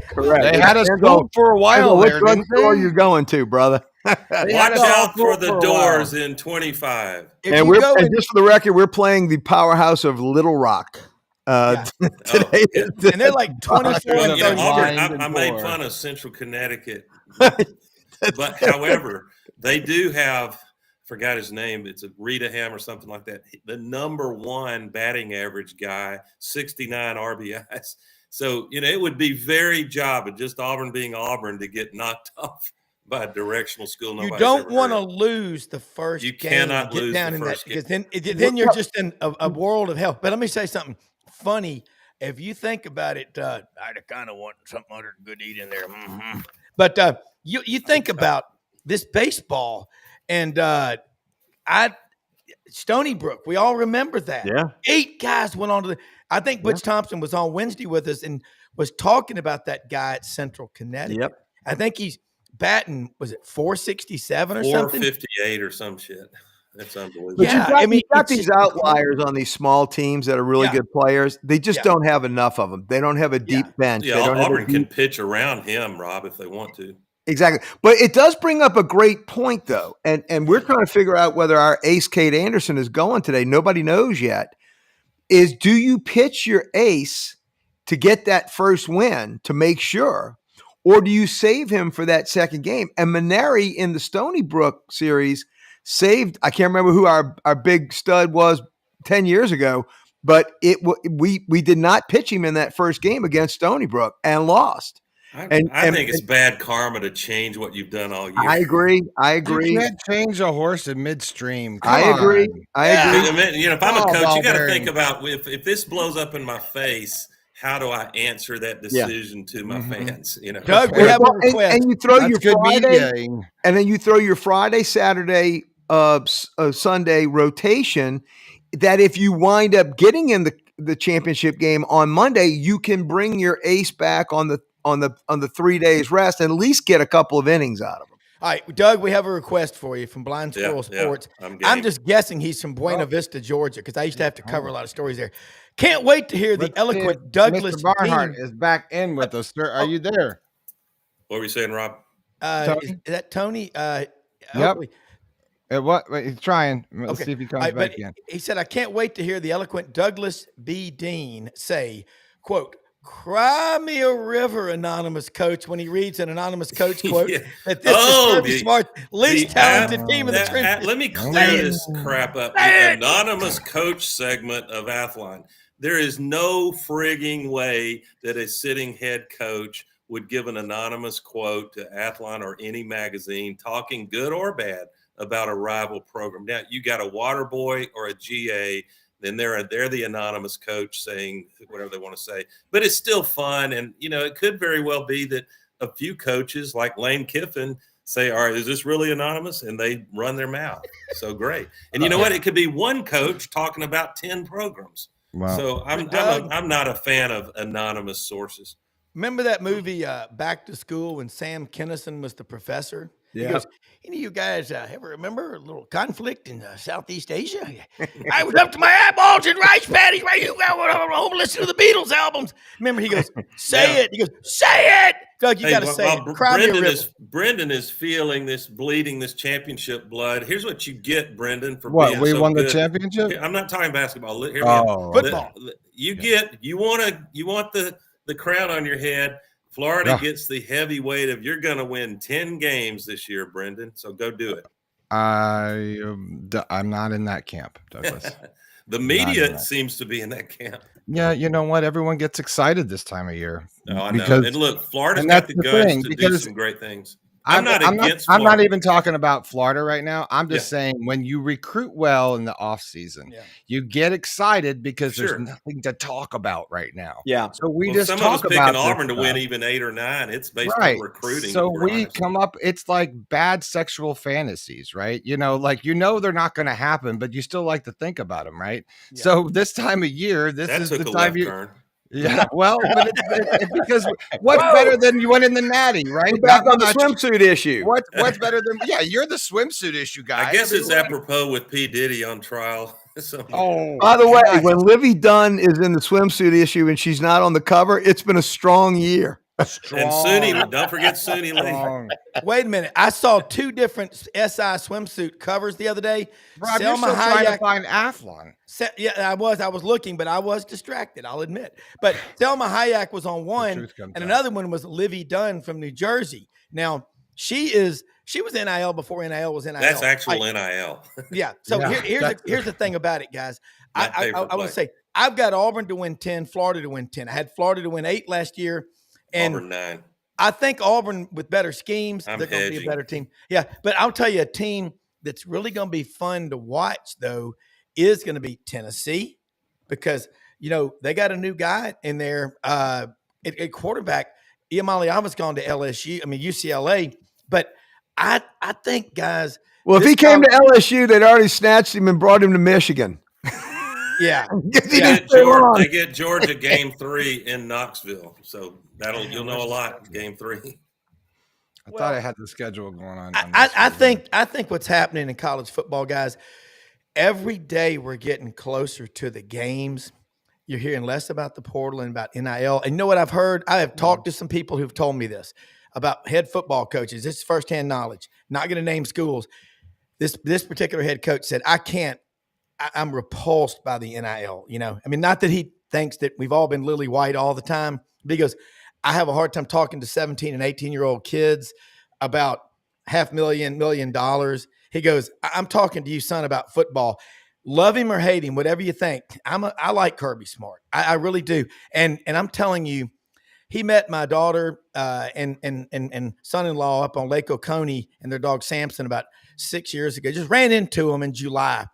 Correct. They had us fooled for a while. Which drugstore are you going to, brother? Watch out for the doors in 25. And just for the record, we're playing the powerhouse of Little Rock. Today. And they're like 24 and 30. I made fun of Central Connecticut. But however, they do have, forgot his name, it's a Rita or something like that, the number one batting average guy, 69 RBIs. So, it would be very job of just Auburn being Auburn to get knocked off by a directional school. You don't want to lose the first game. You cannot lose down the first game. Because then you're just in a world of hell. But let me say something funny. If you think about it, I'd kind of want something other than good eat in there. Mm-hmm. But you think about this baseball and Stony Brook. We all remember that. Yeah. 8 guys went on to I think Butch Thompson was on Wednesday with us and was talking about that guy at Central Connecticut. Yep. I think he's batting, was it 467 or something? 458 or some shit. That's unbelievable. But you've got these outliers on these small teams that are really good players. They just don't have enough of them. They don't have a deep bench. Yeah, Auburn can pitch around him, Rob, if they want to. Exactly. But it does bring up a great point, though. And we're trying to figure out whether our ace, Kate Anderson, is going today. Nobody knows yet. Is do you pitch your ace to get that first win to make sure, or do you save him for that second game? And Maneri in the Stony Brook series saved, I can't remember who our big stud was 10 years ago, but we did not pitch him in that first game against Stony Brook and lost. I think it's bad karma to change what you've done all year. I agree. You can't change a horse in midstream. I agree. If I'm a coach, you got to think about if this blows up in my face, how do I answer that decision to my fans? Doug, we have a request. And you throw your Friday, and then you throw your Friday, Saturday, Sunday rotation. That if you wind up getting in the championship game on Monday, you can bring your ace back on the 3 days rest and at least get a couple of innings out of him. All right, Doug, we have a request for you from Blind Squirrel Sports. I'm just guessing he's from Buena Vista, Georgia, because I used to have to cover a lot of stories there. Can't wait to hear the eloquent Douglas Mr. Barnhart is back in with us, sir. Are you there? What were you saying, Rob? Is that Tony? Yep. Wait, he's trying. Let's see if he comes back in. He said, I can't wait to hear the eloquent Douglas B. Dean say, quote, "Cry me a river, anonymous coach," when he reads an anonymous coach quote that this is Kirby Smart's least talented team in the trenches. Let me clear this crap up. The anonymous coach segment of Athlon. There is no frigging way that a sitting head coach would give an anonymous quote to Athlon or any magazine talking good or bad about a rival program. Now, you got a water boy or a GA, then they're the anonymous coach saying whatever they want to say. But it's still fun. And, it could very well be that a few coaches like Lane Kiffin say, all right, is this really anonymous? And they run their mouth. So great. And you know what? It could be one coach talking about 10 programs. Wow. So I'm not a fan of anonymous sources. Remember that movie Back to School when Sam Kinison was the professor? Yeah. He goes, any of you guys ever remember a little conflict in Southeast Asia? I was up to my eyeballs in rice paddies. Right, you got home listen to the Beatles albums. Remember, he goes, say it. He goes, say it. Doug, you got to say it. Brendan is feeling this bleeding, this championship blood. Here's what you get, Brendan, for what being we so won good. The championship. I'm not talking basketball. Hear me out. Football. You want the crown on your head. Florida gets the heavy weight of you're going to win 10 games this year, Brendan. So go do it. I'm not in that camp, Douglas. The media seems to be in that camp. Yeah, you know what? Everyone gets excited this time of year. Oh, I know. And look, Florida's got the guts to do some great things. I'm not against I'm not Florida. even talking about Florida right now. I'm just saying when you recruit well in the off season, you get excited because there's nothing to talk about right now. Yeah. So we some of us picking Auburn to win even 8 or 9. It's based on recruiting. So we come up, it's like bad sexual fantasies, right? You know, like, they're not going to happen, but you still like to think about them, right? Yeah. So this time of year, this is the time turn. Yeah, well, but it's because what's better than you went in the Natty, right? We're back on the swimsuit issue. What's better than you're the swimsuit issue guy. I guess it's apropos with P. Diddy on trial. By the way, when Livy Dunn is in the swimsuit issue and she's not on the cover, it's been a strong year. And Suni, don't forget Suni Lee. Wait a minute. I saw 2 different SI swimsuit covers the other day. Rob, you're still trying to find Athlon. Yeah, I was looking, but I was distracted, I'll admit. But Selma Hayek was on one, and another one was Livy Dunn from New Jersey. Now, she was NIL before NIL was NIL. That's actual NIL. Yeah. So here's the thing about it, guys. I would say I've got Auburn to win 10, Florida to win 10. I had Florida to win 8 last year. And Auburn 9. I think Auburn with better schemes, they're going to be a better team. Yeah, but I'll tell you a team that's really going to be fun to watch, though, is going to be Tennessee because, they got a new guy in there at quarterback. Iamaleava's gone to UCLA. But I think, guys. Well, if he came to LSU, they'd already snatched him and brought him to Michigan. Yeah. They get Georgia game 3 in Knoxville. So you'll know a lot game 3. I thought I had the schedule going on. I think what's happening in college football, guys, every day we're getting closer to the games. You're hearing less about the portal and about NIL. And you know what I've heard? I have talked to some people who've told me this about head football coaches. This is firsthand knowledge. Not going to name schools. This particular head coach said, I'm repulsed by the NIL, not that he thinks that we've all been lily white all the time, but he goes, I have a hard time talking to 17 and 18-year-old kids about $500,000, $1 million. He goes, I'm talking to you, son, about football. Love him or hate him, whatever you think. I like Kirby Smart. I really do. And I'm telling you, he met my daughter and son-in-law up on Lake Oconee and their dog Samson about 6 years ago. Just ran into him in July.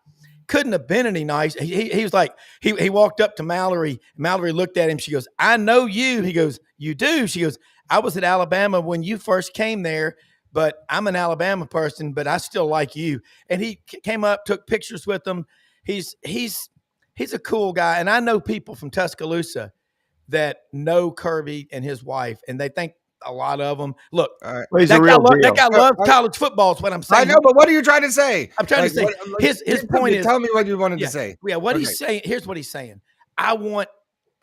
Couldn't have been any nice. He was like, he walked up to Mallory. Mallory looked at him. She goes, I know you. He goes, you do? She goes, I was at Alabama when you first came there, but I'm an Alabama person, but I still like you. And he came up, took pictures with them. He's a cool guy. And I know people from Tuscaloosa that know Kirby and his wife, and they think a lot of them. Look, that guy loves college football is what I'm saying. I know, but what are you trying to say? I'm trying to say his point is. Tell me what you wanted to say. Yeah, what he's saying. Here's what he's saying. I want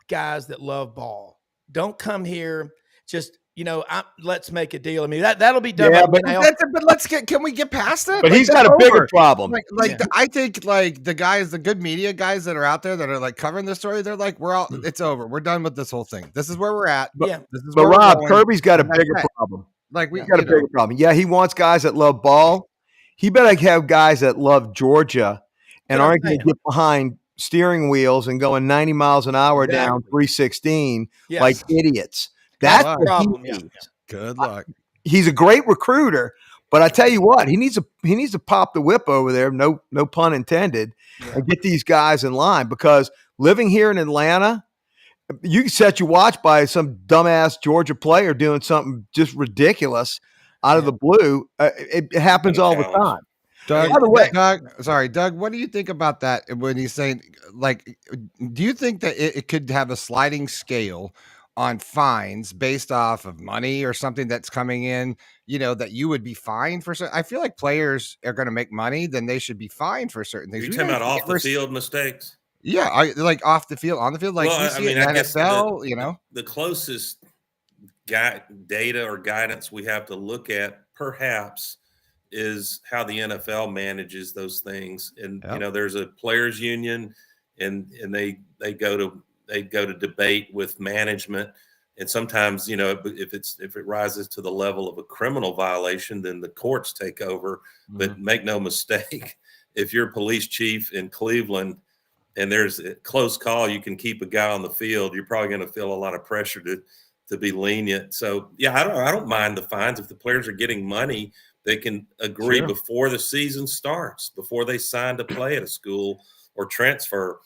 guys that love ball. Don't come here just let's make a deal. I mean that'll be done. Yeah, but can we get past it? But he's got a bigger problem. I think the good media guys that are out there that are covering the story, they're like, it's over. We're done with this whole thing. This is where we're at. But Rob, Kirby's got a bigger problem. We've got a bigger problem. Yeah, he wants guys that love ball. He better have guys that love Georgia and aren't going to get behind steering wheels and going 90 miles an hour down 316 like idiots. That's the problem. Good luck. He's a great recruiter, but I tell you what, he needs to pop the whip over there, no pun intended, and get these guys in line, because living here in Atlanta, you can set your watch by some dumbass Georgia player doing something just ridiculous out of the blue. It happens all the time. Doug, by the way, Doug, what do you think about that when he's saying, do you think that it could have a sliding scale on fines based off of money or something that's coming in, that you would be fined for certain? I feel like players are going to make money, then they should be fined for certain things. You're talking about off the field mistakes? Yeah, off the field, on the field, NFL, the closest data or guidance we have to look at perhaps is how the NFL manages those things. And, there's a players union and they go to debate with management. And sometimes, if it rises to the level of a criminal violation, then the courts take over. Mm-hmm. But make no mistake, if you're police chief in Cleveland and there's a close call, you can keep a guy on the field, you're probably going to feel a lot of pressure to to be lenient. So yeah, I don't mind the fines if the players are getting money. They can agree before the season starts, before they sign to play at a school or transfer,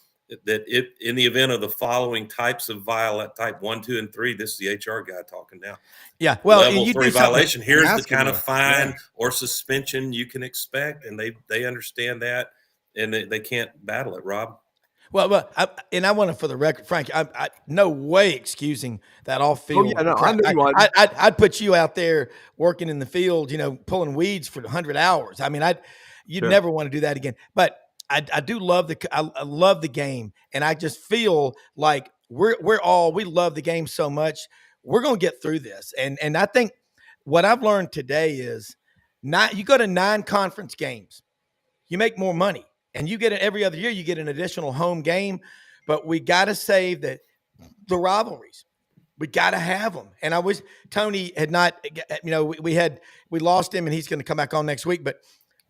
that in the event of the following types of type 1, 2, and 3, this is the HR guy talking now. Yeah. Well, level 3 violation. Here's the kind of fine or suspension you can expect. And they understand that, and they can't battle it, Rob. Well, I want to, for the record, Frank, I no way excusing that off field. Oh, yeah, no, I know you would. I'd put you out there working in the field, pulling weeds for 100 hours. I mean, you'd never want to do that again. But I do love I love the game, and I just feel like we love the game so much. We're going to get through this, and I think what I've learned today is you go to 9 conference games, you make more money. And you get it every other year, you get an additional home game, but we got to save the rivalries. We got to have them. And I wish Tony had not, we lost him and he's going to come back on next week, but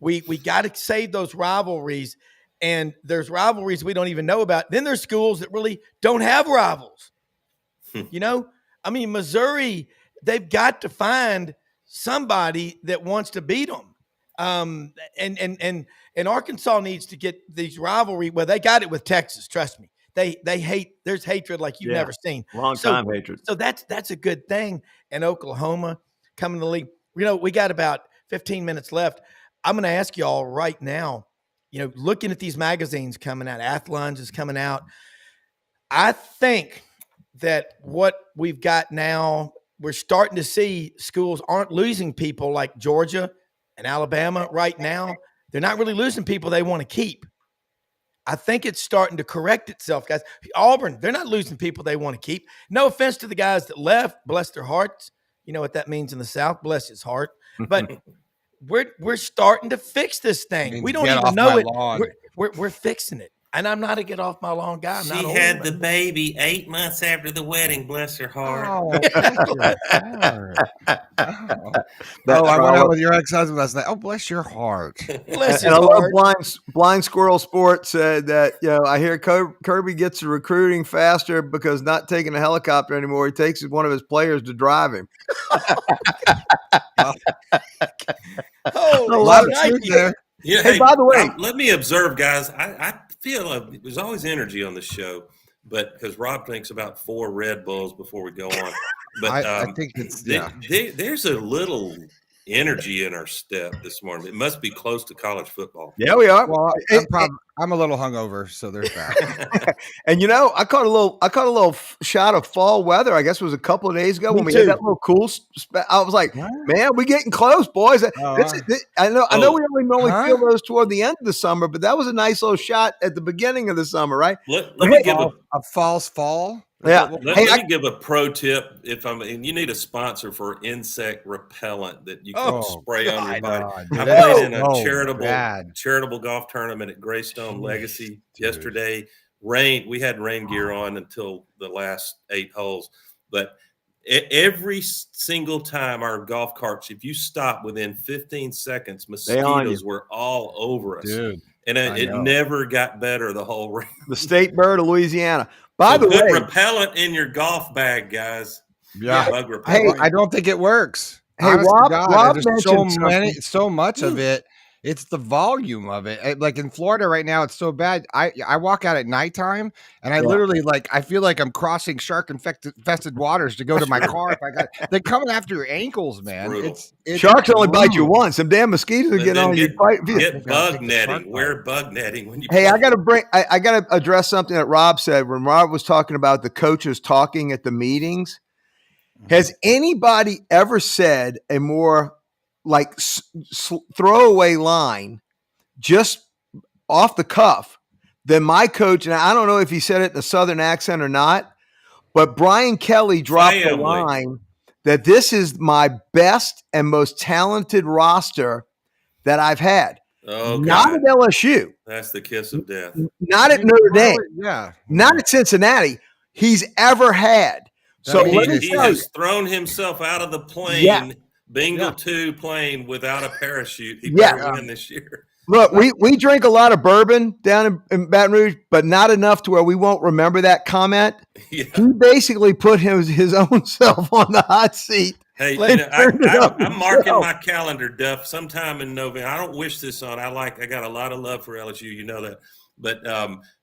we got to save those rivalries. And there's rivalries we don't even know about. Then there's schools that really don't have rivals. I mean, Missouri, they've got to find somebody that wants to beat them. And Arkansas needs to get these rivalry. Well, they got it with Texas. Trust me. They hate. There's hatred like you've never seen. Long time hatred. So that's a good thing. And Oklahoma coming to the league. We got about 15 minutes left. I'm going to ask you all right now. Looking at these magazines coming out, Athlons is coming out. I think that what we've got now, we're starting to see schools aren't losing people like Georgia and Alabama right now. They're not really losing people they want to keep. I think it's starting to correct itself, guys. Auburn, they're not losing people they want to keep. No offense to the guys that left, bless their hearts. You know what that means in the South, bless his heart. But we're starting to fix this thing. We don't even know it. We're fixing it. And I'm not a get off my lawn guy. She had the baby 8 months after the wedding. Bless her heart. I went out with your ex-husband last night. Oh, bless your heart. Bless and I love Blind Squirrel Sports said that, I hear Kirby gets the recruiting faster because not taking a helicopter anymore. He takes one of his players to drive him. A lot of truth there. Yeah, hey, by the way, let me observe, guys. I feel like there's always energy on the show, but because Rob thinks about 4 Red Bulls before we go on. But I think it's there's a little energy in our step this morning. It must be close to college football. Yeah, we are. Well, I'm a little hungover, so there's that. And I caught a little shot of fall weather. I guess it was a couple of days ago when we had that little cool. I was like, man, we getting close, boys. I know we only feel those toward the end of the summer, but that was a nice little shot at the beginning of the summer, right? Let me give a false fall. Yeah. Let me give a pro tip. You need a sponsor for insect repellent that you can spray on your body. I played in a charitable golf tournament at Greystone Legacy yesterday. We had rain gear on until the last 8 holes, but every single time our golf carts, if you stop within 15 seconds, mosquitoes were all over us. Dude, and it never got better the whole round. The state bird of Louisiana. By the way, repellent in your golf bag, guys. Yeah. Bug repellent. Hey, I don't think it works. Hey, Rob there's so much of it. It's the volume of it. Like in Florida right now, it's so bad. I walk out at nighttime and I literally I feel like I'm crossing shark infested waters to go to my car. They're coming after your ankles, man. It's sharks only bite you once. Some damn mosquitoes will get on you. Get bug netting. Wear bug netting when you. Hey, I gotta address something that Rob said when Rob was talking about the coaches talking at the meetings. Has anybody ever said a more throwaway line just off the cuff than my coach? And I don't know if he said it in a Southern accent or not, but Brian Kelly dropped the line that this is my best and most talented roster that I've had. Okay. Not at LSU. That's the kiss of death. Not at Notre Dame. Yeah. Not at Cincinnati. He's ever had. So he has thrown himself out of the plane. Yeah. Bingo 2 plane without a parachute. He better win this year. Look, we drink a lot of bourbon down in Baton Rouge, but not enough to where we won't remember that comment. Yeah. He basically put his own self on the hot seat. Hey, I'm marking my calendar, Duff, sometime in November. I don't wish this on. I got a lot of love for LSU. You know that. But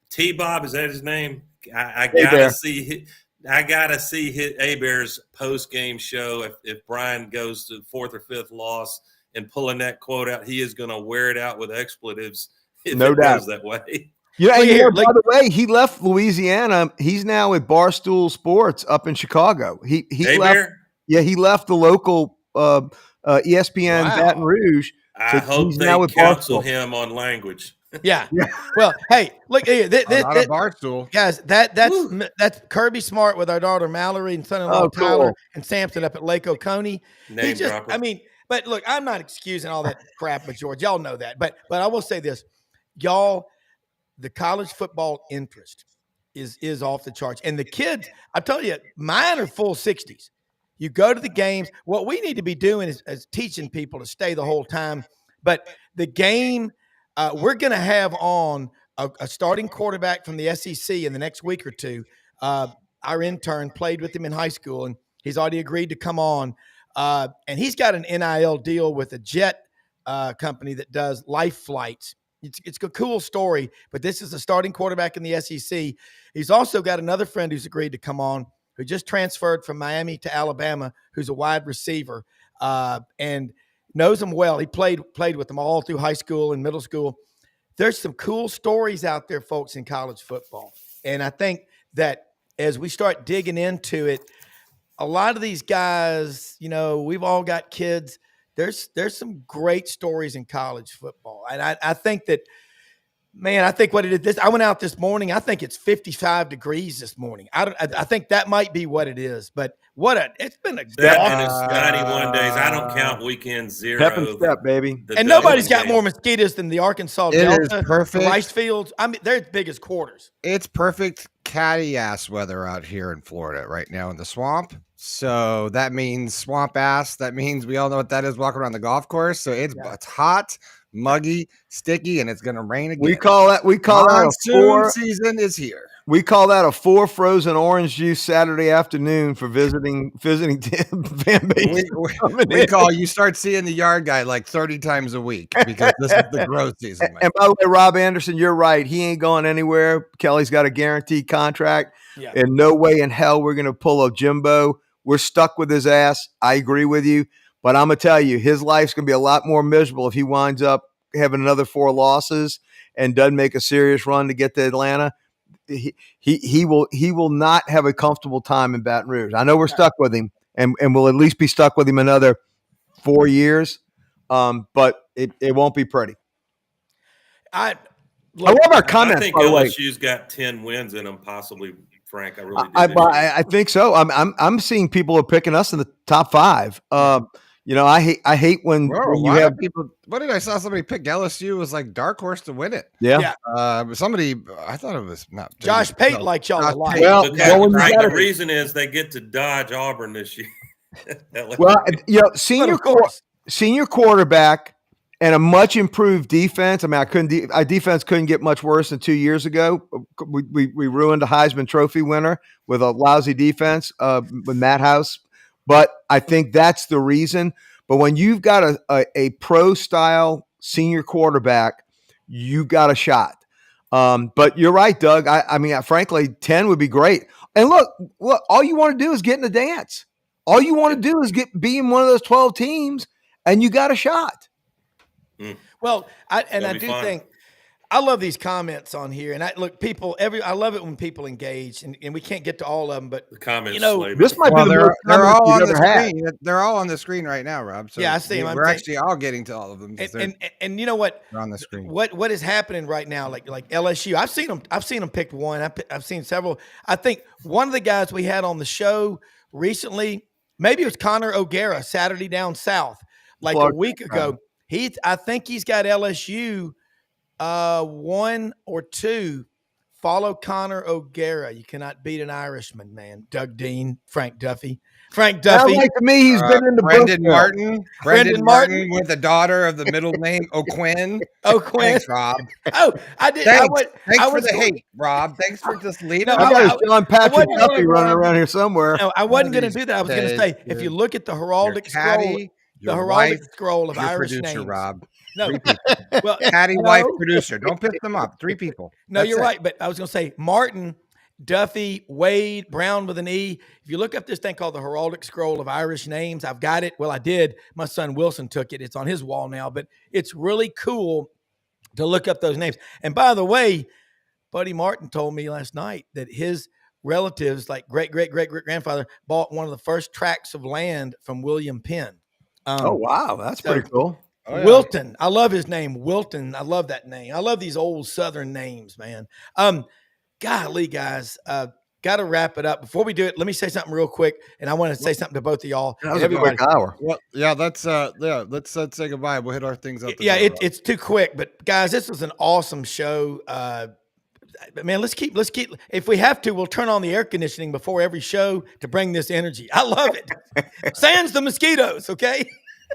T-Bob, is that his name? I gotta see Heber's post-game show. If Brian goes to the fourth or fifth loss and pulling that quote out, he is going to wear it out with expletives. If no it doubt goes that way. Yeah, by the way, he left Louisiana. He's now at Barstool Sports up in Chicago. He left. Yeah, he left the local ESPN Baton Rouge. I hope they counsel him on language. Yeah. Well, hey, look, Barstool. Guys, that's Kirby Smart with our daughter Mallory and son-in-law Tyler and Samson up at Lake Oconee. But look, I'm not excusing all that crap with George. Y'all know that. But I will say this, y'all, the college football interest is off the charts. And the kids, I tell you, mine are full 60s. You go to the games. What we need to be doing is teaching people to stay the whole time. But the game, we're going to have on a starting quarterback from the SEC in the next week or two. Our intern played with him in high school, and he's already agreed to come on. And he's got an NIL deal with a jet company that does life flights. It's a cool story, but this is a starting quarterback in the SEC. He's also got another friend who's agreed to come on, who just transferred from Miami to Alabama, who's a wide receiver and knows them well. He played with them all through high school and middle school. There's some cool stories out there, folks, in college football. And I think that as we start digging into it, a lot of these guys, we've all got kids. There's some great stories in college football. And I think that, man, I think what it is, I went out this morning. I think it's 55 degrees this morning. I think that might be what it is. But it's been a Scotty one days. I don't count weekend zero. Step and step, baby. And nobody's got more mosquitoes than the Arkansas Delta. Is perfect. The rice fields. I mean, they're as big as quarters. It's perfect catty ass weather out here in Florida right now in the swamp. So that means swamp ass. That means we all know what that is walking around the golf course. So it's hot, muggy, sticky, and it's going to rain again. We call that monsoon season is here. We call that a 4 frozen orange juice Saturday afternoon for visiting fan base. We call you start seeing the yard guy like 30 times a week because this is the growth season. And by the way, Rob Anderson, you're right. He ain't going anywhere. Kelly's got a guaranteed contract. Yeah. And no way in hell we're going to pull a Jimbo. We're stuck with his ass. I agree with you. But I'm going to tell you, his life's going to be a lot more miserable if he winds up having another 4 losses and doesn't make a serious run to get to Atlanta. He will not have a comfortable time in Baton Rouge. I know we're stuck with him, and we'll at least be stuck with him another 4 years. But it won't be pretty. I love our comments. I think LSU's got 10 wins in them, possibly. Frank, I really do. I think so. I'm seeing people are picking us in the top 5. I hate when you have people. What did I saw somebody pick LSU was like dark horse to win it? Yeah. Somebody, I thought it was not Josh Pate likes y'all a lot. The reason is they get to dodge Auburn this year. Senior quarterback and a much improved defense. I mean, our defense couldn't get much worse than 2 years ago. We ruined a Heisman Trophy winner with a lousy defense with Matt House. But I think that's the reason. But when you've got a pro-style senior quarterback, you got a shot. But you're right, Doug. I mean, frankly, 10 would be great. And look, all you want to do is get in the dance. All you want to do is be in one of those 12 teams, and you got a shot. Well, I do think I love these comments on here, and I love it when people engage, and we can't get to all of them, but the comments. This might be they're all on the screen. They're all on the screen right now, Rob. So yeah, I see them. We're actually all getting to all of them. And you know what? They're on the screen. What is happening right now? Like LSU, I've seen them pick one. I've seen several. I think one of the guys we had on the show recently, maybe it was Connor O'Gara, Saturday Down South, like a week ago. I think he's got LSU 1 or 2. Follow Connor O'Gara. You cannot beat an Irishman, man. Doug Dean, Frank Duffy. Frank Sounds Duffy. like to me he's been in the Brendan book. Martin. Brendan Martin with the daughter of the middle name O'Quinn. O'Quinn. Thanks, Rob. Oh, I did. Thanks I for was the going- hate, Rob. Thanks for just leaving. No, I got I John Patrick wasn't Duffy gonna- running around here somewhere. No, I wasn't One going of to these do that. I was going to days, say, if your- you look at the your heraldic scroll, caddy, the your heraldic wife, scroll of your Irish producer, names. Rob. No, 3 people. well, Caddy, no. wife, producer. Don't piss them up. 3 people. No, That's you're it. right. But I was going to say Martin, Duffy, Wade, Brown with an E. If you look up this thing called the Heraldic Scroll of Irish Names, I've got it. Well, I did. My son Wilson took it. It's on his wall now, but it's really cool to look up those names. And by the way, Buddy Martin told me last night that his relatives, like great-great-great-great-grandfather, bought one of the first tracts of land from William Penn. Oh, wow. That's pretty cool. Oh, yeah. Wilton. I love his name, Wilton. I love that name. I love these old Southern names, man. Golly, guys, got to wrap it up. Before we do it, let me say something real quick, and I want to say something to both of y'all. That was and a quick hour. Well, yeah, let's say goodbye. We'll hit our things up. Yeah, it's too quick, but guys, this was an awesome show. Man, let's keep. If we have to, we'll turn on the air conditioning before every show to bring this energy. I love it. Sans the mosquitoes, okay?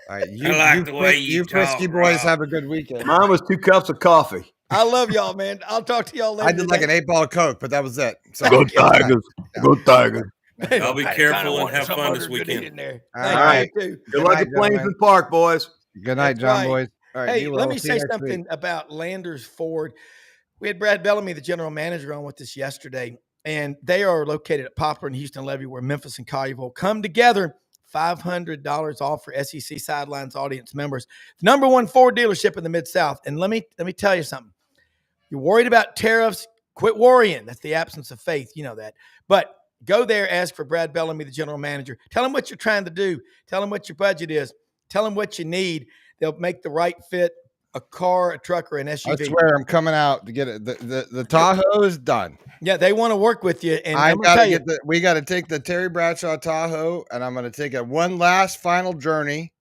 All right, I like the way you frisky talk, boys Rob. have a good weekend. Mine was 2 cups of coffee. I love y'all, man. I'll talk to y'all later. I did like an 8-ball of Coke, but that was it. So Go Tigers. Go Tigers. Y'all be careful and have fun this weekend. In there. All Thank right. you, too. Good luck night, at Plains gentlemen. and Park, boys. Good night, That's John right. boys. All right, Hey, D-Will, let me we'll see say you next something week. about Landers Ford. We had Brad Bellamy, the general manager, on with us yesterday, and they are located at Poplar and Houston Levee, where Memphis and Collierville come together. $500 off for SEC Sidelines audience members. The #1 Ford dealership in the Mid-South. And let me tell you something. You're worried about tariffs? Quit worrying. That's the absence of faith. You know that. But go there, ask for Brad Bellamy, the general manager. Tell him what you're trying to do. Tell him what your budget is. Tell him what you need. They'll make the right fit, a car, a truck, or an SUV. I swear I'm coming out to get it. The Tahoe is done. Yeah, they want to work with you. And I I'm gonna gotta tell you, we got to take the Terry Bradshaw Tahoe, and I'm going to take it one last final journey,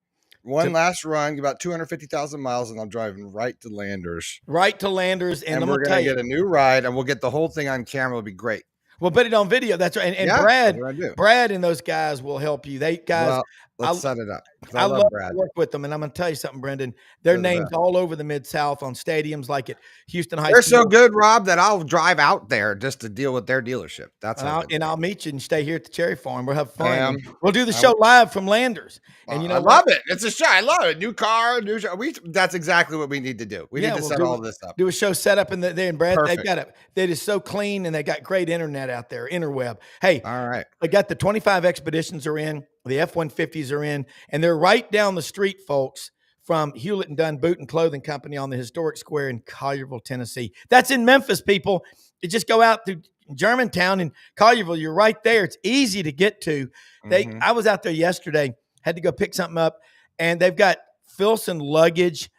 last run, about 250,000 miles, and I'm driving right to Landers. right to Landers. And I'm we're going to going tell to you. get a new ride, and we'll get the whole thing on camera. It'll be great. We'll put it on video. That's right. And Yeah, Brad, that's what I do. Brad and those guys will help you. They guys, Well, let's I- set it up. 'cause I I love love Brad. to work with them. And I'm going to tell you something, Brendan. Their They're the names best. all over the Mid-South on stadiums like at Houston High They're School. so good, Rob, that I'll drive out there just to deal with their dealership. That's how And I'll meet you and stay here at the Cherry Farm. We'll have fun. Ma'am. We'll do the show live from Landers. And you know I what? love it. It's a show. I love it. New car, new show. That's exactly what we need to do. We Yeah, need to we'll set do all it. this up. Do a show set up in there. And Brad, Perfect. they're just so clean and they got great internet out there, interweb. Hey, All right. I got the 25 Expeditions are in, the F-150s are in, and they're right down the street, folks, from Hewlett and Dunn Boot and Clothing Company on the historic square in Collierville, Tennessee. That's in Memphis, people. You just go out through Germantown and Collierville. You're right there. It's easy to get to. Mhm. I was out there yesterday, had to go pick something up, and they've got Filson luggage,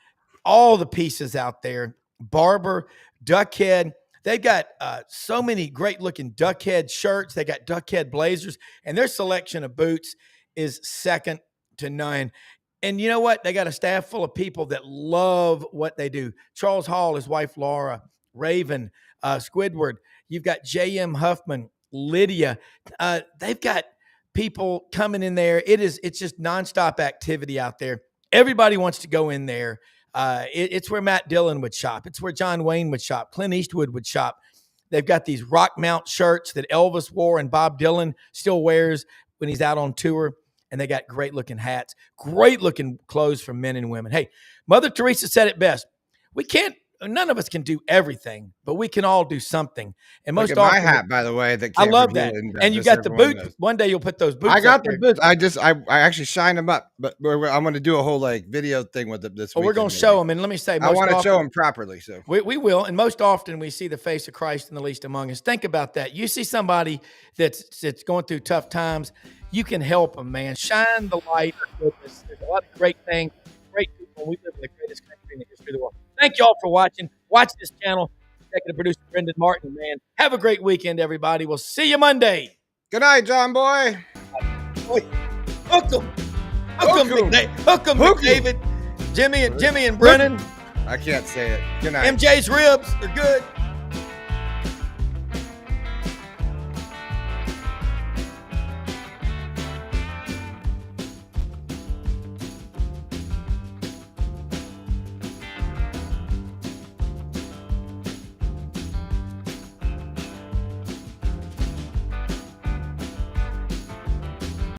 all the pieces out there. Barber, Duckhead. They've got so many great looking Duckhead shirts. They got Duckhead blazers, and their selection of boots is second to none. And you know what? They got a staff full of people that love what they do. Charles Hall, his wife Laura, Raven, Squidward. You've got J.M. Huffman, Lydia. They've got people coming in there. It's just nonstop activity out there. Everybody wants to go in there. It's where Matt Dillon would shop. It's where John Wayne would shop. Clint Eastwood would shop. They've got these rock mount shirts that Elvis wore and Bob Dylan still wears when he's out on tour. And they got great looking hats, great looking clothes for men and women. Hey, Mother Teresa said it best. None of us can do everything, but we can all do something. And most Look at my often, hat, by the way. That I came love from that. Hewlett And you just got the everyone boots. knows. One day you'll put those boots. I got up the there. boots. I actually shined them up, but I'm going to do a whole video thing with it this week. Well, we're going to show them. And let me say, I want to show them properly. So we will. And most often we see the face of Christ in the least among us. Think about that. You see somebody that's going through tough times, you can help them, man. Shine the light of goodness. There's a lot of great things, great people. We live in the greatest country in the history of the world. Thank you all for watching. Watch this channel. Executive producer Brendan Martin, man. Have a great weekend, everybody. We'll see you Monday. good night, John boy. Hook 'em. Hook 'em, McDavid. Jimmy and Brennan. I can't say it. Good night. MJ's ribs are good.